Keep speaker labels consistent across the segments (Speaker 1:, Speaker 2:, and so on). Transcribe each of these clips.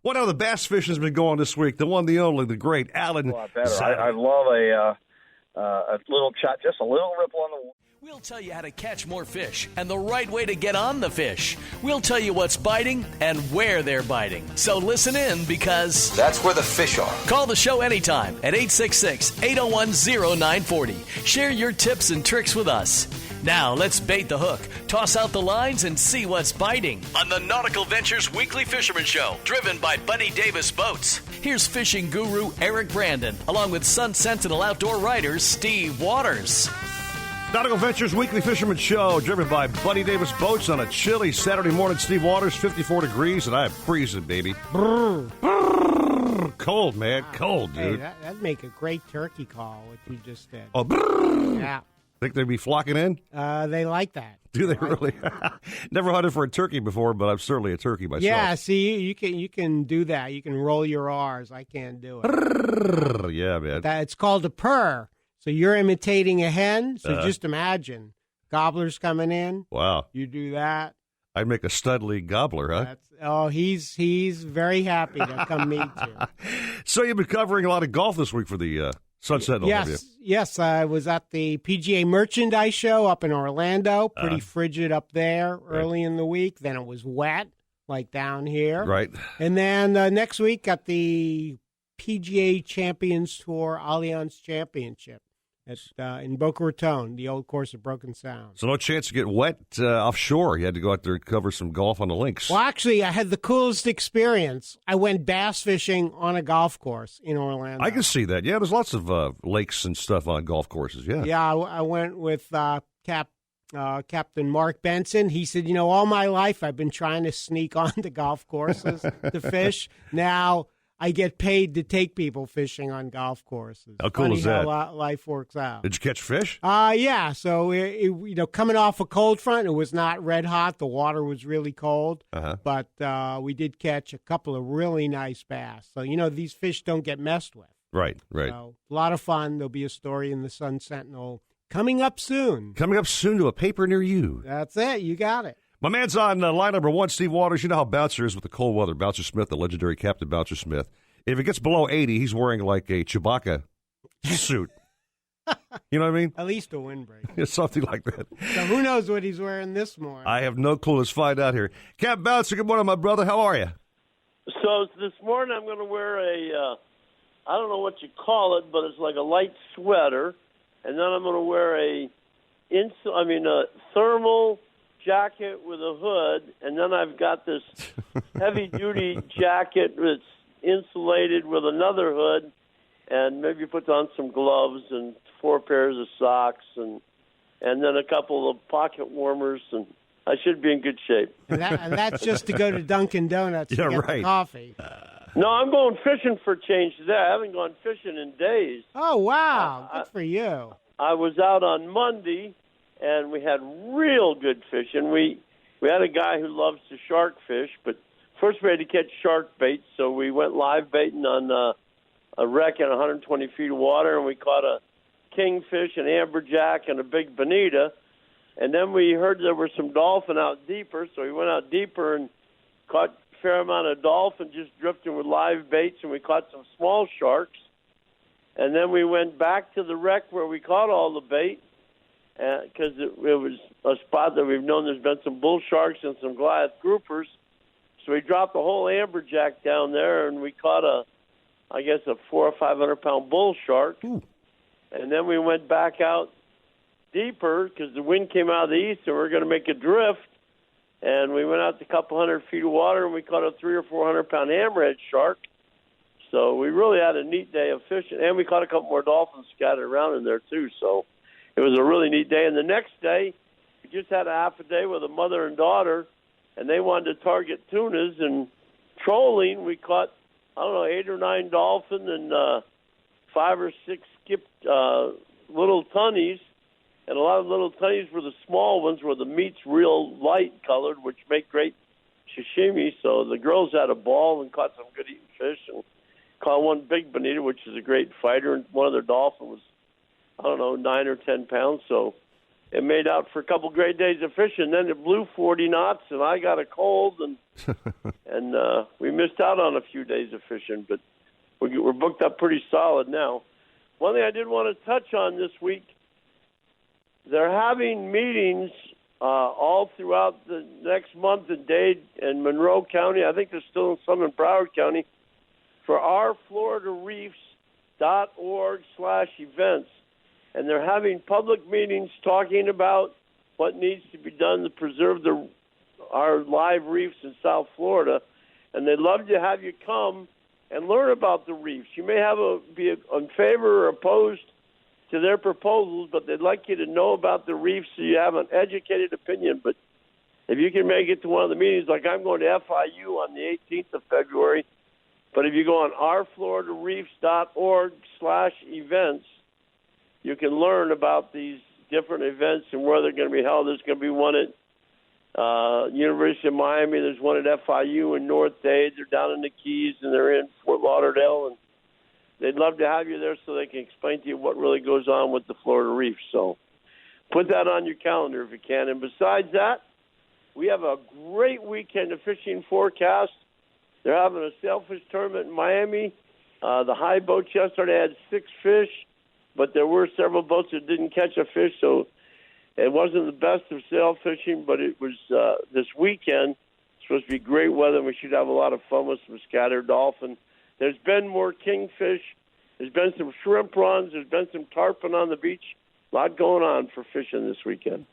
Speaker 1: What other bass fishing has been going this week? The one, the only, the great Alan.
Speaker 2: A lot better. I love a little shot, just a little ripple on the water.
Speaker 3: We'll tell you how to catch more fish and the right way to get on the fish. We'll tell you what's biting and where they're biting. So listen in, because
Speaker 4: that's where the fish are.
Speaker 3: Call the show anytime at 866-801-0940. Share your tips and tricks with us. Now let's bait the hook, toss out the lines, and see what's biting on the Nautical Ventures Weekly Fisherman Show, driven by Buddy Davis Boats. Here's fishing guru Eric Brandon, along with Sun Sentinel outdoor writer Steve Waters.
Speaker 1: Nautical Ventures Weekly Fisherman Show, driven by Buddy Davis Boats on a chilly Saturday morning. Steve Waters, 54 degrees, and I'm freezing, baby. Cold, man. Cold, dude.
Speaker 5: Hey, that'd make a great turkey call, what you just did.
Speaker 1: Oh,
Speaker 5: yeah.
Speaker 1: Think they'd be flocking in?
Speaker 5: They like that.
Speaker 1: Do they really? Never hunted for a turkey before, but I'm certainly a turkey myself.
Speaker 5: Yeah, see, you can do that. You can roll your R's. I can't do it.
Speaker 1: Yeah, man.
Speaker 5: It's called a purr. So you're imitating a hen. So just imagine gobblers coming in.
Speaker 1: Wow.
Speaker 5: You do that.
Speaker 1: I'd make a Studley gobbler, huh?
Speaker 5: He's very happy to come meet you.
Speaker 1: So you've been covering a lot of golf this week for the Sun Sentinel.
Speaker 5: Yes. I was at the PGA Merchandise Show up in Orlando. Pretty frigid up there early in the week. Then it was wet, like down here.
Speaker 1: Right.
Speaker 5: And then next week at the PGA Champions Tour Allianz Championship in Boca Raton, the old course of Broken Sound.
Speaker 1: So no chance to get wet offshore. You had to go out there and cover some golf on the links.
Speaker 5: Well, actually, I had the coolest experience. I went bass fishing on a golf course in Orlando.
Speaker 1: I can see that. Yeah, there's lots of lakes and stuff on golf courses. Yeah.
Speaker 5: Yeah, I went with Captain Mark Benson. He said, all my life I've been trying to sneak onto golf courses to fish. Now I get paid to take people fishing on golf courses.
Speaker 1: How cool is that?
Speaker 5: How life works out.
Speaker 1: Did you catch fish?
Speaker 5: Yeah. So, coming off a cold front, it was not red hot. The water was really cold. But we did catch a couple of really nice bass. So, these fish don't get messed with.
Speaker 1: Right.
Speaker 5: So, a lot of fun. There'll be a story in the Sun Sentinel coming up soon.
Speaker 1: Coming up soon to a paper near you.
Speaker 5: That's it. You got it.
Speaker 1: My man's on line number one, Steve Waters. You know how Bouncer is with the cold weather. Bouncer Smith, the legendary Captain Bouncer Smith. If it gets below 80, he's wearing like a Chewbacca suit. You know what I mean?
Speaker 5: At least a windbreaker.
Speaker 1: It's something like that.
Speaker 5: So who knows what he's wearing this morning?
Speaker 1: I have no clue. Let's find out here. Captain Bouncer, good morning, my brother. How are you?
Speaker 6: So this morning I'm going to wear I don't know what you call it, but it's like a light sweater. And then I'm going to wear a thermal jacket with a hood, and then I've got this heavy-duty jacket that's insulated with another hood, and maybe put on some gloves and 4 pairs of socks, and then a couple of pocket warmers, and I should be in good shape.
Speaker 5: And that's just to go to Dunkin' Donuts to get the coffee.
Speaker 6: No, I'm going fishing for change today. I haven't gone fishing in days.
Speaker 5: Oh, wow. Good for you.
Speaker 6: I was out on Monday, and we had real good fishing. We had a guy who loves to shark fish, but first we had to catch shark bait, so we went live baiting on a wreck in 120 feet of water, and we caught a kingfish, an amberjack, and a big bonita. And then we heard there were some dolphin out deeper, so we went out deeper and caught a fair amount of dolphin just drifting with live baits, and we caught some small sharks. And then we went back to the wreck where we caught all the bait, because it was a spot that we've known there's been some bull sharks and some Goliath groupers. So we dropped the whole amberjack down there, and we caught a 400 or 500 pound bull shark.
Speaker 1: Ooh.
Speaker 6: And then we went back out deeper because the wind came out of the east, and we were going to make a drift. And we went out to a couple hundred feet of water, and we caught a 300 or 400 pound hammerhead shark. So we really had a neat day of fishing, and we caught a couple more dolphins scattered around in there too. So it was a really neat day. And the next day, we just had a half a day with a mother and daughter, and they wanted to target tunas. And trolling, we caught, 8 or 9 dolphin and 5 or 6 skipped little tunnies. And a lot of little tunnies were the small ones where the meat's real light colored, which make great sashimi. So the girls had a ball and caught some good eating fish, and caught one big bonita, which is a great fighter, and one of their dolphin was, 9 or 10 pounds. So and made out for a couple great days of fishing. Then it blew 40 knots, and I got a cold, and we missed out on a few days of fishing. But we're booked up pretty solid now. One thing I did want to touch on this week, they're having meetings all throughout the next month in Dade and Monroe County. I think there's still some in Broward County for ourfloridareefs.org/events. And they're having public meetings talking about what needs to be done to preserve our live reefs in South Florida. And they'd love to have you come and learn about the reefs. You may be in favor or opposed to their proposals, but they'd like you to know about the reefs so you have an educated opinion. But if you can make it to one of the meetings, like I'm going to FIU on the 18th of February, but if you go on ourfloridareefs.org/events, you can learn about these different events and where they're going to be held. There's going to be one at University of Miami. There's one at FIU in North Dade. They're down in the Keys, and they're in Fort Lauderdale. And they'd love to have you there so they can explain to you what really goes on with the Florida Reef. So put that on your calendar if you can. And besides that, we have a great weekend of fishing forecast. They're having a sailfish tournament in Miami. The high boats yesterday had 6 fish, but there were several boats that didn't catch a fish, so it wasn't the best of sail fishing, but it was this weekend. It's supposed to be great weather, and we should have a lot of fun with some scattered dolphin. There's been more kingfish. There's been some shrimp runs. There's been some tarpon on the beach. A lot going on for fishing this weekend.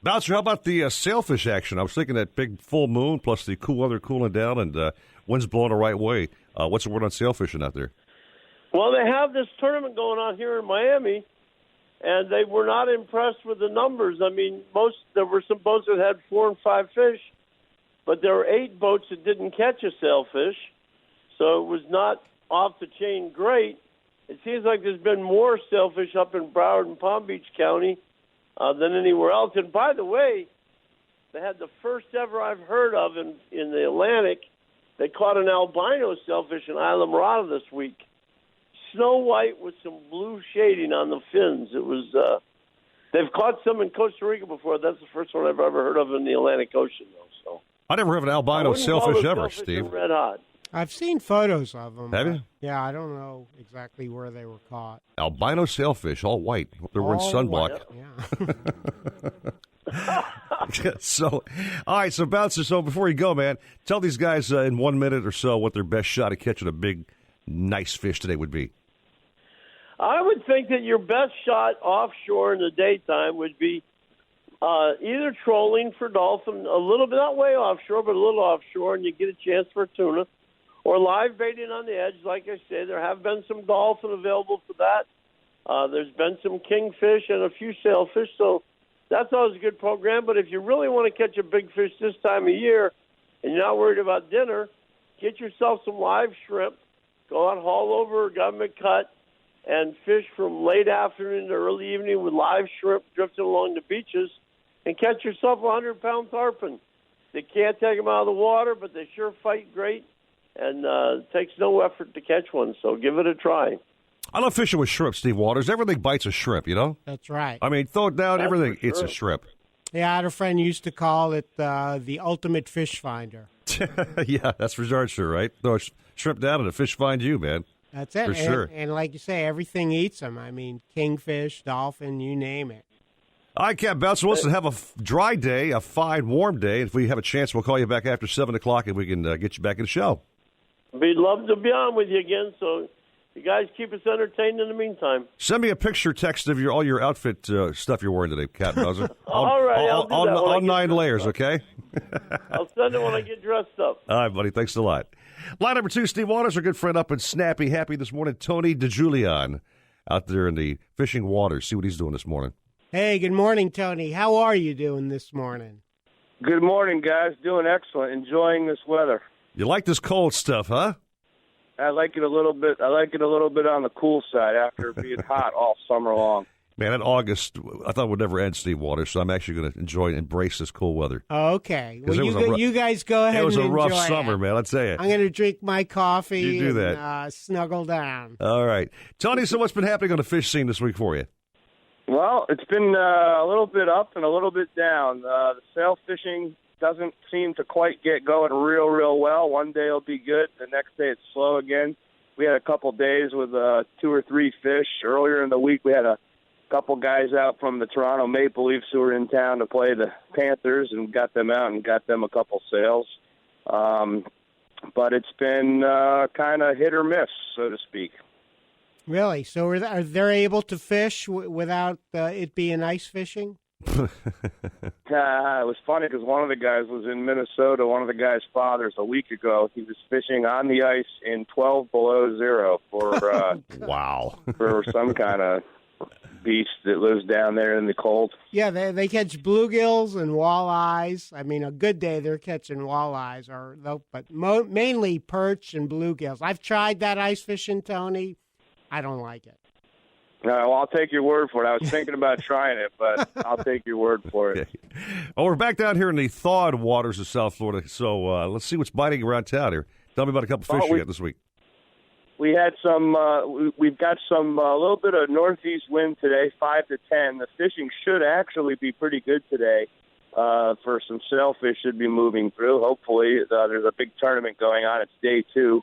Speaker 1: Bouncer, how about the sailfish action? I was thinking that big full moon plus the cool weather cooling down and wind's blowing the right way. What's the word on sailfishing out there?
Speaker 6: Well, they have this tournament going on here in Miami, and they were not impressed with the numbers. I mean, there were some boats that had 4 and 5 fish, but there were 8 boats that didn't catch a sailfish, so it was not off the chain great. It seems like there's been more sailfish up in Broward and Palm Beach County than anywhere else. And by the way, they had the first ever I've heard of in the Atlantic. They caught an albino sailfish in Isla Morada this week. Snow white with some blue shading on the fins. It was they've caught some in Costa Rica before. That's the first one I've ever heard of in the Atlantic Ocean, though. So
Speaker 1: I never heard of an albino sailfish ever, Steve.
Speaker 6: Red hot.
Speaker 5: I've seen photos of them.
Speaker 1: Have you?
Speaker 5: Yeah, I don't know exactly where they were caught.
Speaker 1: Albino sailfish, all white. They're wearing sunblock.
Speaker 5: Yeah.
Speaker 1: So, all right, so Bouncer, so before you go, man, tell these guys in 1 minute or so what their best shot at catching a big, nice fish today would be.
Speaker 6: I would think that your best shot offshore in the daytime would be either trolling for dolphin, a little bit, not way offshore, but a little offshore, and you get a chance for a tuna, or live baiting on the edge. Like I say, there have been some dolphin available for that. There's been some kingfish and a few sailfish, so that's always a good program. But if you really want to catch a big fish this time of year and you're not worried about dinner, get yourself some live shrimp, go out, haul over a government cut, and fish from late afternoon to early evening with live shrimp drifting along the beaches, and catch yourself a 100-pound tarpon. They can't take them out of the water, but they sure fight great, and it takes no effort to catch one, so give it a try.
Speaker 1: I love fishing with shrimp, Steve Waters. Everything bites a shrimp, you know?
Speaker 5: That's right.
Speaker 1: I mean, throw it down,
Speaker 6: That's
Speaker 1: everything,
Speaker 6: for sure.
Speaker 1: it's a shrimp.
Speaker 5: Yeah, I had a friend who used to call it the ultimate fish finder.
Speaker 1: Yeah, that's for darn sure, right? Throw a shrimp down and a fish finds you, man.
Speaker 5: That's it.
Speaker 1: For sure.
Speaker 5: And like you say, everything eats them. I mean, kingfish, dolphin, you name it.
Speaker 1: All right, Cap Bouncer, listen, have a dry day, a fine, warm day. If we have a chance, we'll call you back after 7 o'clock and we can get you back in the show.
Speaker 6: We'd love to be on with you again, so you guys keep us entertained in the meantime.
Speaker 1: Send me a picture text of all your outfit stuff you're wearing today, Cap Bouncer.
Speaker 6: All right, I'll do that
Speaker 1: all 9 layers, okay?
Speaker 6: I'll send it when I get dressed up.
Speaker 1: All right, buddy, thanks a lot. Line number 2, Steve Waters, our good friend up in Snappy Happy this morning, Tony DeJulian, out there in the fishing waters. See what he's doing this morning.
Speaker 5: Hey, good morning, Tony. How are you doing this morning?
Speaker 4: Good morning, guys. Doing excellent. Enjoying this weather.
Speaker 1: You like this cold stuff, huh?
Speaker 4: I like it a little bit. I like it a little bit on the cool side after it being hot all summer long.
Speaker 1: Man, in August, I thought it would never end, Steve Waters, so I'm actually going to enjoy and embrace this cool weather.
Speaker 5: Okay. Well,
Speaker 1: it was
Speaker 5: you guys go ahead and
Speaker 1: It was a rough
Speaker 5: enjoy
Speaker 1: summer,
Speaker 5: it.
Speaker 1: man, I'll tell you.
Speaker 5: I'm going to drink my coffee
Speaker 1: You do
Speaker 5: and snuggle down.
Speaker 1: All right. Tony, so what's been happening on the fish scene this week for you?
Speaker 4: Well, it's been a little bit up and a little bit down. The sail fishing doesn't seem to quite get going real well. One day it'll be good. The next day it's slow again. We had a couple days with 2 or 3 fish. Earlier in the week we had a couple guys out from the Toronto Maple Leafs who were in town to play the Panthers and got them out and got them a couple sails. But it's been kind of hit or miss, so to speak.
Speaker 5: Really? So are they able to fish without it being ice fishing?
Speaker 4: It was funny because one of the guys was in Minnesota. One of the guy's fathers a week ago, he was fishing on the ice in 12 below zero for
Speaker 1: wow,
Speaker 4: for some kind of beast that lives down there in the cold.
Speaker 5: Yeah, they catch bluegills and walleyes. I mean, a good day they're catching walleyes, but mainly perch and bluegills. I've tried that ice fishing, Tony. I don't like it.
Speaker 4: Well, I'll take your word for it. I was thinking about trying it, but I'll take your word for it.
Speaker 1: Okay. Well, we're back down here in the thawed waters of South Florida, so let's see what's biting around town here. Tell me about a couple fish you got this week.
Speaker 4: We had some. We've got some a little bit of northeast wind today, 5 to 10. The fishing should actually be pretty good today. For some sailfish should be moving through. Hopefully, there's a big tournament going on. It's day 2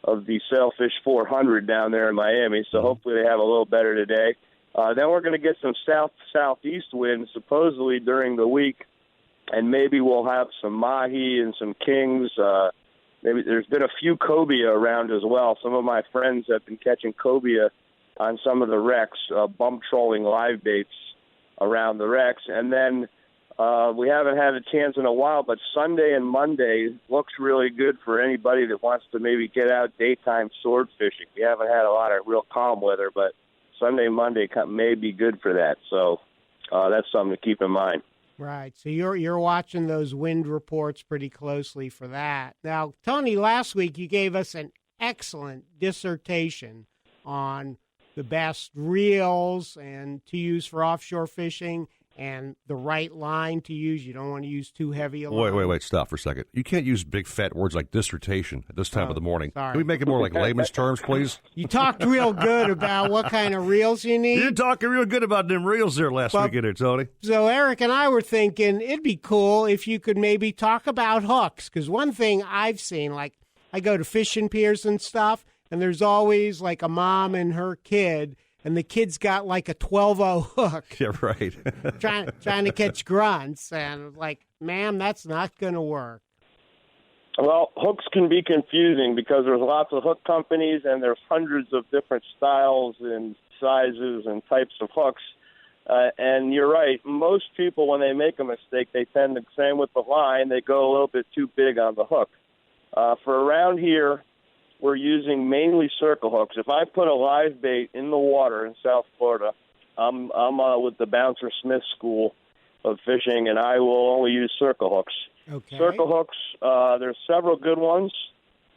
Speaker 4: of the Sailfish 400 down there in Miami, so hopefully they have a little better today. Then we're going to get some southeast winds supposedly during the week, and maybe we'll have some mahi and some kings. Maybe there's been a few cobia around as well. Some of my friends have been catching cobia on some of the wrecks, bump trolling live baits around the wrecks. And then we haven't had a chance in a while, but Sunday and Monday looks really good for anybody that wants to maybe get out daytime sword fishing. We haven't had a lot of real calm weather, but Sunday and Monday may be good for that. So that's something to keep in mind.
Speaker 5: Right. So you're watching those wind reports pretty closely for that. Now, Tony, last week you gave us an excellent dissertation on the best reels and to use for offshore fishing and the right line to use. You don't want to use too heavy a line.
Speaker 1: Wait, stop for a second. You can't use big fat words like dissertation at this time of the morning.
Speaker 5: Sorry.
Speaker 1: Can we make it more like layman's terms, please?
Speaker 5: You talked real good about what kind of reels you need.
Speaker 1: You're talking real good about them reels there last weekend there, Tony.
Speaker 5: So Eric and I were thinking it'd be cool if you could maybe talk about hooks, because one thing I've seen, like I go to fishing piers and stuff, and there's always like a mom and her kid, and the kid's got like a 12-0 hook.
Speaker 1: Yeah, right.
Speaker 5: trying to catch grunts. And like, ma'am, that's not going to work.
Speaker 4: Well, hooks can be confusing because there's lots of hook companies and there's hundreds of different styles and sizes and types of hooks. And you're right. Most people, when they make a mistake, they tend to, same with the line, they go a little bit too big on the hook. For around here, we're using mainly circle hooks. If I put a live bait in the water in South Florida, I'm with the Bouncer Smith School of Fishing, and I will only use circle hooks.
Speaker 5: Okay.
Speaker 4: Circle hooks, there's several good ones.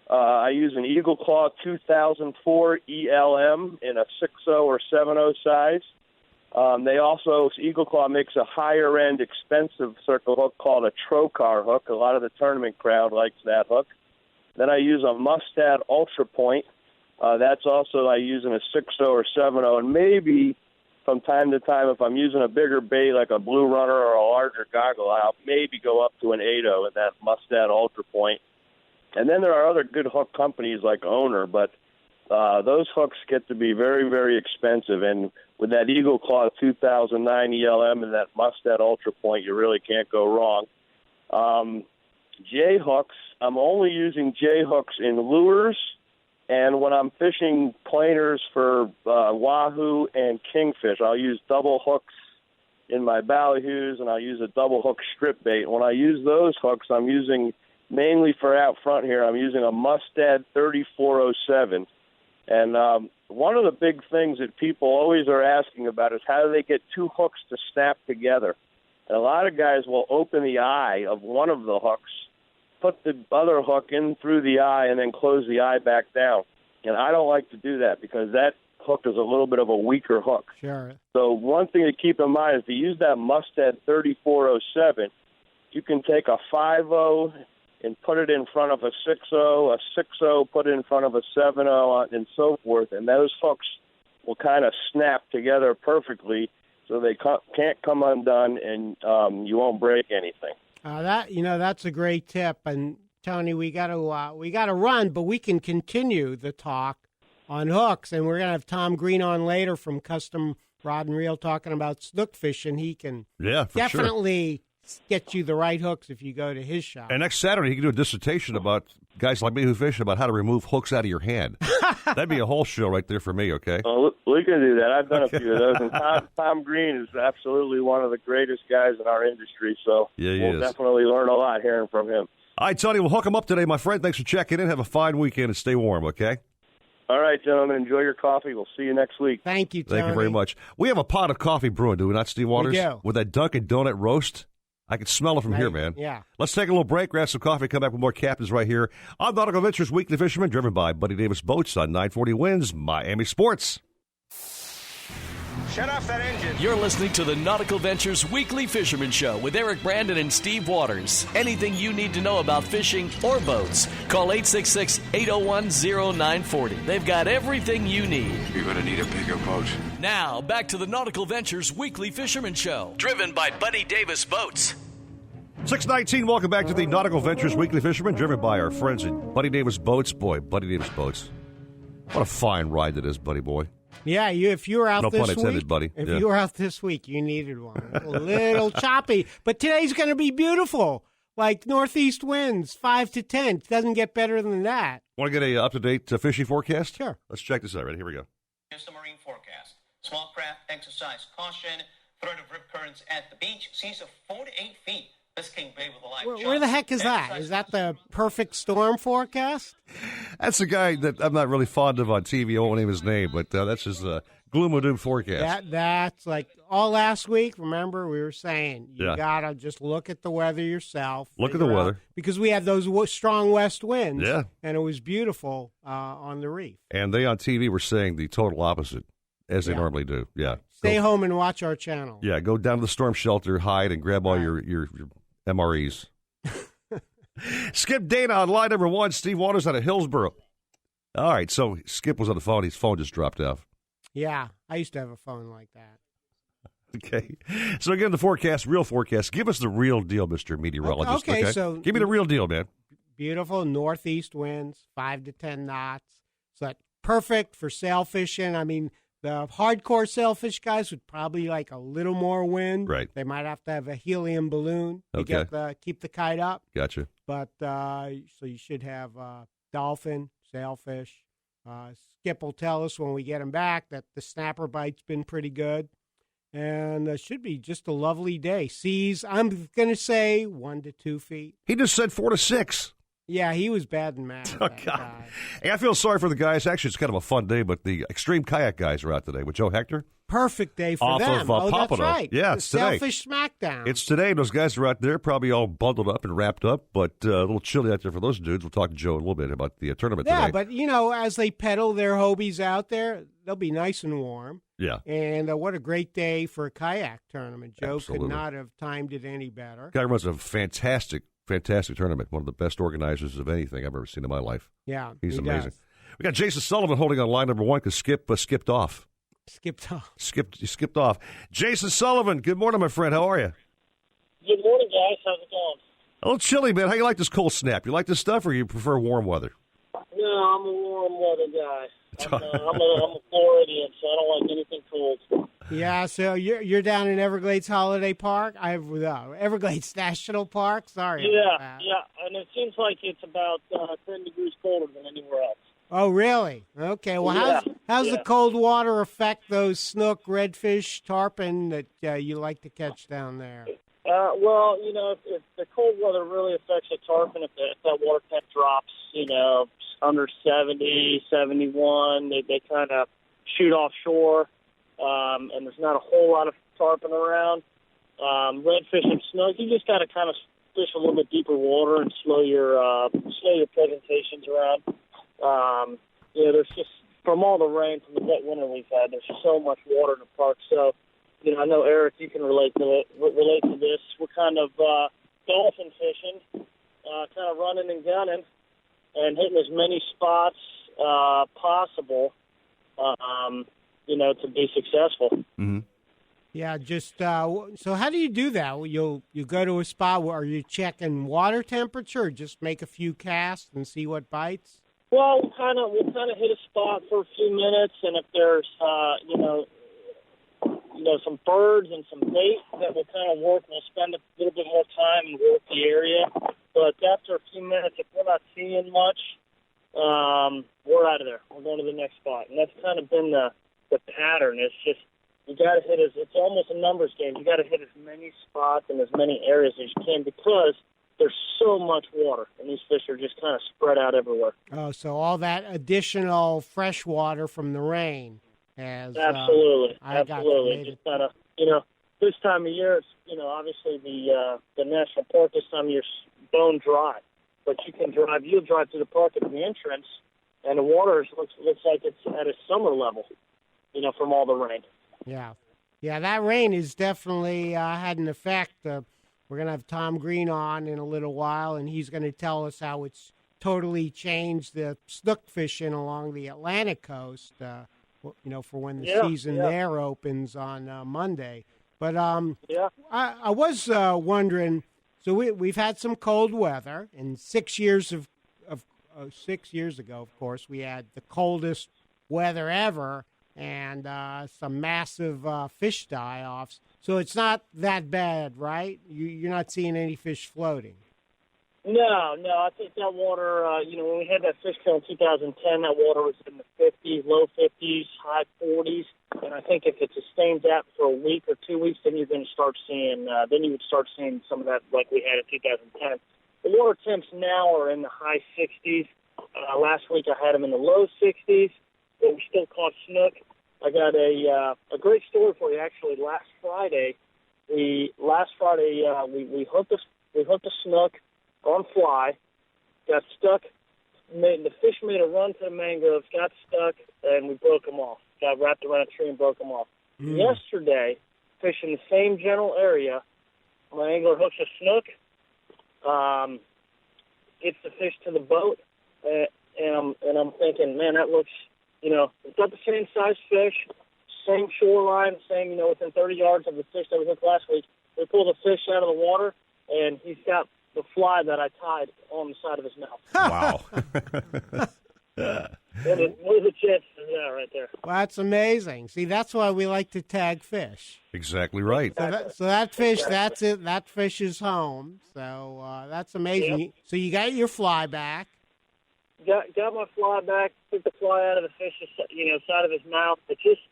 Speaker 4: I use an Eagle Claw 2004 ELM in a 6.0 or 7.0 size. Eagle Claw makes a higher-end, expensive circle hook called a trocar hook. A lot of the tournament crowd likes that hook. Then I use a Mustad Ultra Point. That's also I use in a 6.0 or 7.0. And maybe from time to time, if I'm using a bigger bait like a Blue Runner or a larger goggle, I'll maybe go up to an 8.0 in that Mustad Ultra Point. And then there are other good hook companies like Owner, but those hooks get to be very, very expensive. And with that Eagle Claw 2009 ELM and that Mustad Ultra Point, you really can't go wrong. J-hooks, I'm only using J-hooks in lures, and when I'm fishing planers for wahoo and kingfish, I'll use double hooks in my ballyhoos, and I'll use a double hook strip bait. When I use those hooks, I'm using, mainly for out front here, I'm using a Mustad 3407. And one of the big things that people always are asking about is how do they get two hooks to snap together? And a lot of guys will open the eye of one of the hooks, put the other hook in through the eye, and then close the eye back down. And I don't like to do that because that hook is a little bit of a weaker hook.
Speaker 5: Sure.
Speaker 4: So one thing to keep in mind is to use that Mustad 3407, you can take a 5.0 and put it in front of a 6.0, a 6.0 put it in front of a 7.0, and so forth. And those hooks will kind of snap together perfectly. so they can't come undone, and you won't break anything.
Speaker 5: That's a great tip. And Tony, we got to run, but we can continue the talk on hooks, and we're gonna have Tom Green on later from Custom Rod and Reel talking about snook fishing. He can definitely get you the right hooks if you go to his shop.
Speaker 1: And next Saturday, he can do a dissertation about guys like me who fish about how to remove hooks out of your hand. That'd be a whole show right there for me, okay?
Speaker 4: Well, we can do that. I've done a few of those. And Tom Green is absolutely one of the greatest guys in our industry, so we'll definitely learn a lot hearing from him.
Speaker 1: All right, Tony, we'll hook him up today, my friend. Thanks for checking in. Have a fine weekend and stay warm, okay?
Speaker 4: All right, gentlemen. Enjoy your coffee. We'll see you next week.
Speaker 5: Thank you, Tony.
Speaker 1: Thank you very much. We have a pot of coffee brewing, do we not, Steve Waters?
Speaker 5: We do.
Speaker 1: With that Dunkin' Donut roast. I can smell it from here, man.
Speaker 5: Yeah.
Speaker 1: Let's take a little break, grab some coffee, come back with more Captains right here on Nautical Ventures Weekly Fisherman, driven by Buddy Davis Boats on 940 Winds, Miami Sports.
Speaker 7: Shut off that engine.
Speaker 3: You're listening to the Nautical Ventures Weekly Fisherman Show with Eric Brandon and Steve Waters. Anything you need to know about fishing or boats, call 866-801-0940. They've got everything you need.
Speaker 7: You're going to need a bigger boat.
Speaker 3: Now, back to the Nautical Ventures Weekly Fisherman Show, driven by Buddy Davis Boats.
Speaker 1: 619, welcome back to the Nautical Ventures Weekly Fisherman, driven by our friends at Buddy Davis Boats. Boy, Buddy Davis Boats. What a fine ride that is, buddy boy.
Speaker 5: Yeah, if you were out
Speaker 1: no
Speaker 5: this
Speaker 1: pun intended,
Speaker 5: week,
Speaker 1: buddy.
Speaker 5: If you were out this week, you needed one. A little choppy, but today's going to be beautiful. Like northeast winds, 5 to 10. It doesn't get better than that.
Speaker 1: Want to get a up-to-date fishing forecast?
Speaker 5: Sure.
Speaker 1: Let's check this out. Right, here we go.
Speaker 8: Here's the marine forecast. Small craft exercise caution. Threat of rip currents at the beach. Seas of 4 to 8 feet. Biscayne Bay with a live
Speaker 5: Where the heck is that? Is that the perfect storm forecast?
Speaker 1: That's a guy that I'm not really fond of on TV. I won't name his name, but that's his gloom and doom forecast.
Speaker 5: That's like all last week. Remember, we were saying you got to just look at the weather yourself.
Speaker 1: Look at the weather.
Speaker 5: Because we had those strong west winds.
Speaker 1: Yeah.
Speaker 5: And it was beautiful on the reef.
Speaker 1: And they on TV were saying the total opposite, as they normally do. Yeah.
Speaker 5: Stay home and watch our channel.
Speaker 1: Yeah, go down to the storm shelter, hide, and grab all your MREs. Skip Dana on line number 1. Steve Waters out of Hillsboro. All right, so Skip was on the phone. His phone just dropped off.
Speaker 5: Yeah, I used to have a phone like that.
Speaker 1: Okay. So again, the forecast, real forecast. Give us the real deal, Mr. Meteorologist.
Speaker 5: Okay, so
Speaker 1: give me the real deal, man.
Speaker 5: Beautiful northeast winds, 5 to 10 knots. So that's perfect for sail fishing. I mean, the hardcore sailfish guys would probably like a little more wind.
Speaker 1: Right.
Speaker 5: They might have to have a helium balloon to keep the kite up.
Speaker 1: Gotcha.
Speaker 5: But so you should have dolphin, sailfish. Skip will tell us when we get him back that the snapper bite's been pretty good. And it should be just a lovely day. Seas, I'm going to say 1 to 2 feet.
Speaker 1: He just said 4 to 6.
Speaker 5: Yeah, he was bad and mad.
Speaker 1: Oh, God. Hey, I feel sorry for the guys. Actually, it's kind of a fun day, but the extreme kayak guys are out today with Joe Hector.
Speaker 5: Perfect day for them.
Speaker 1: Off of
Speaker 5: that's
Speaker 1: Pompano.
Speaker 5: right.
Speaker 1: Yeah,
Speaker 5: the
Speaker 1: it's today.
Speaker 5: Sailfish Smackdown.
Speaker 1: It's today. Those guys are out there, probably all bundled up and wrapped up, but a little chilly out there for those dudes. We'll talk to Joe in a little bit about the tournament today.
Speaker 5: Yeah, but, as they pedal their Hobies out there, they'll be nice and warm.
Speaker 1: Yeah.
Speaker 5: And what a great day for a kayak tournament. Joe
Speaker 1: Absolutely.
Speaker 5: could not have timed it any better.
Speaker 1: Guy runs a fantastic tournament. One of the best organizers of anything I've ever seen in my life.
Speaker 5: Yeah,
Speaker 1: he's
Speaker 5: he
Speaker 1: amazing.
Speaker 5: does.
Speaker 1: We got Jason Sullivan holding on line number 1 because Skip skipped off.
Speaker 5: Skipped off.
Speaker 1: Skipped off. Jason Sullivan, good morning, my friend. How are you?
Speaker 9: Good morning, guys. How's it going?
Speaker 1: A little chilly, man. How you like this cold snap? You like this stuff, or you prefer warm weather?
Speaker 9: No, I'm a warm weather guy. I'm a Floridian, so I don't like anything cold.
Speaker 5: Yeah, so you're down in Everglades Holiday Park. Everglades National Park. Sorry.
Speaker 9: Yeah, and it seems like it's about 10 degrees colder than anywhere else.
Speaker 5: Oh, really? Okay. Well, how's the cold water affect those snook, redfish, tarpon that you like to catch down there?
Speaker 9: Well, if the cold weather really affects the tarpon, if that water temp drops, under 70, 71, they kind of shoot offshore, and there's not a whole lot of tarpon around. Redfish and snook, you just got to kind of fish a little bit deeper water and slow your presentations around. There's just, from all the rain, from the wet winter we've had, there's so much water in the park. So, I know, Eric, you can relate to this. We're kind of dolphin fishing, kind of running and gunning, and hitting as many spots possible, to be successful.
Speaker 1: Mm-hmm.
Speaker 5: Yeah, just so how do you do that? You go to a spot where are you checking water temperature, or just make a few casts and see what bites?
Speaker 9: Well, we'll kind of hit a spot for a few minutes, and if there's some birds and some bait that will kind of work, we'll spend a little bit more time and work the area. But after a few minutes, if we're not seeing much, we're out of there. We're going to the next spot, and that's kind of been the pattern. It's just you got to hit it's almost a numbers game. You got to hit as many spots and as many areas as you can because there's so much water, and these fish are just kind of spread out everywhere.
Speaker 5: Oh, so all that additional fresh water from the rain has
Speaker 9: absolutely.
Speaker 5: Just
Speaker 9: kind of this time of year, it's obviously the national park this time of year is bone dry, but you'll drive through the park at the entrance, and the water looks like it's at a summer level, from all the rain.
Speaker 5: Yeah, that rain has definitely had an effect. We're going to have Tom Green on in a little while, and he's going to tell us how it's totally changed the snook fishing along the Atlantic coast, for when the season there opens on Monday. But I was wondering, so we've had some cold weather, and 6 years ago, of course, we had the coldest weather ever, and some massive fish die-offs. So it's not that bad, right? You're not seeing any fish floating.
Speaker 9: No. I think that water, when we had that fish kill in 2010, that water was in the 50s, low 50s, high 40s. And I think if it sustains that for a week or 2 weeks, then you're going to start seeing, some of that like we had in 2010. The water temps now are in the high 60s. Last week I had them in the low 60s. But we still caught snook. I got a great story for you. Actually, last Friday we hooked a snook on fly, got stuck. The fish made a run to the mangroves, got stuck, and we broke them off. Got wrapped around a tree and broke them off. Yesterday, fishing the same general area, my angler hooks a snook, gets the fish to the boat, and I'm thinking, man, that looks. It's got the same size fish, same shoreline, same, within 30 yards of the fish that we hooked last week. We pull the fish out of the water, and he's got the fly that I tied on the side of his mouth.
Speaker 1: Wow.
Speaker 9: What are the chances of that right there?
Speaker 5: Well, that's amazing. See, that's why we like to tag fish.
Speaker 1: Exactly right.
Speaker 5: So that fish, that's it. That fish is home. So that's amazing.
Speaker 9: Yep.
Speaker 5: So you got your fly back.
Speaker 9: Got my fly back, took the fly out of the fish's, side of his mouth. But just